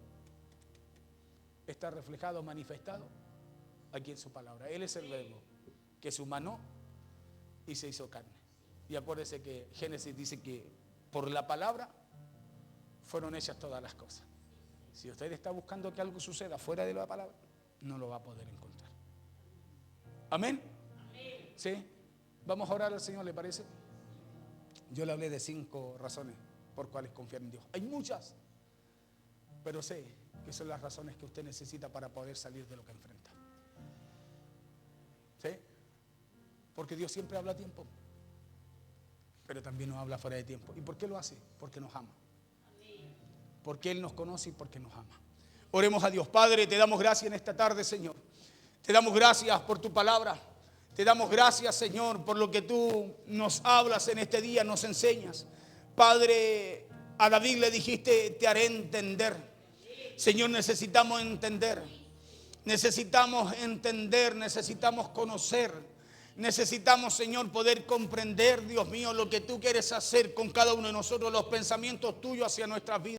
está reflejado, manifestado aquí en su palabra. Él es el verbo que se humanó y se hizo carne. Y acuérdese que Génesis dice que por la palabra fueron hechas todas las cosas. Si usted está buscando que algo suceda fuera de la palabra, no lo va a poder encontrar. ¿Amén? ¿Sí? Vamos a orar al Señor, ¿le parece? Yo le hablé de 5 razones por cuales confiar en Dios. Hay muchas, pero sé que son las razones que usted necesita para poder salir de lo que enfrenta. ¿Sí? Porque Dios siempre habla a tiempo, pero también nos habla fuera de tiempo. ¿Y por qué lo hace? Porque nos ama. Porque Él nos conoce y porque nos ama. Oremos a Dios. Padre, te damos gracias en esta tarde, Señor. Te damos gracias por tu palabra. Te damos gracias, Señor, por lo que tú nos hablas en este día, nos enseñas. Padre, a David le dijiste, te haré entender. Señor, necesitamos entender. Necesitamos entender, necesitamos conocer. Necesitamos, Señor, poder comprender, Dios mío, lo que tú quieres hacer con cada uno de nosotros, los pensamientos tuyos hacia nuestras vidas.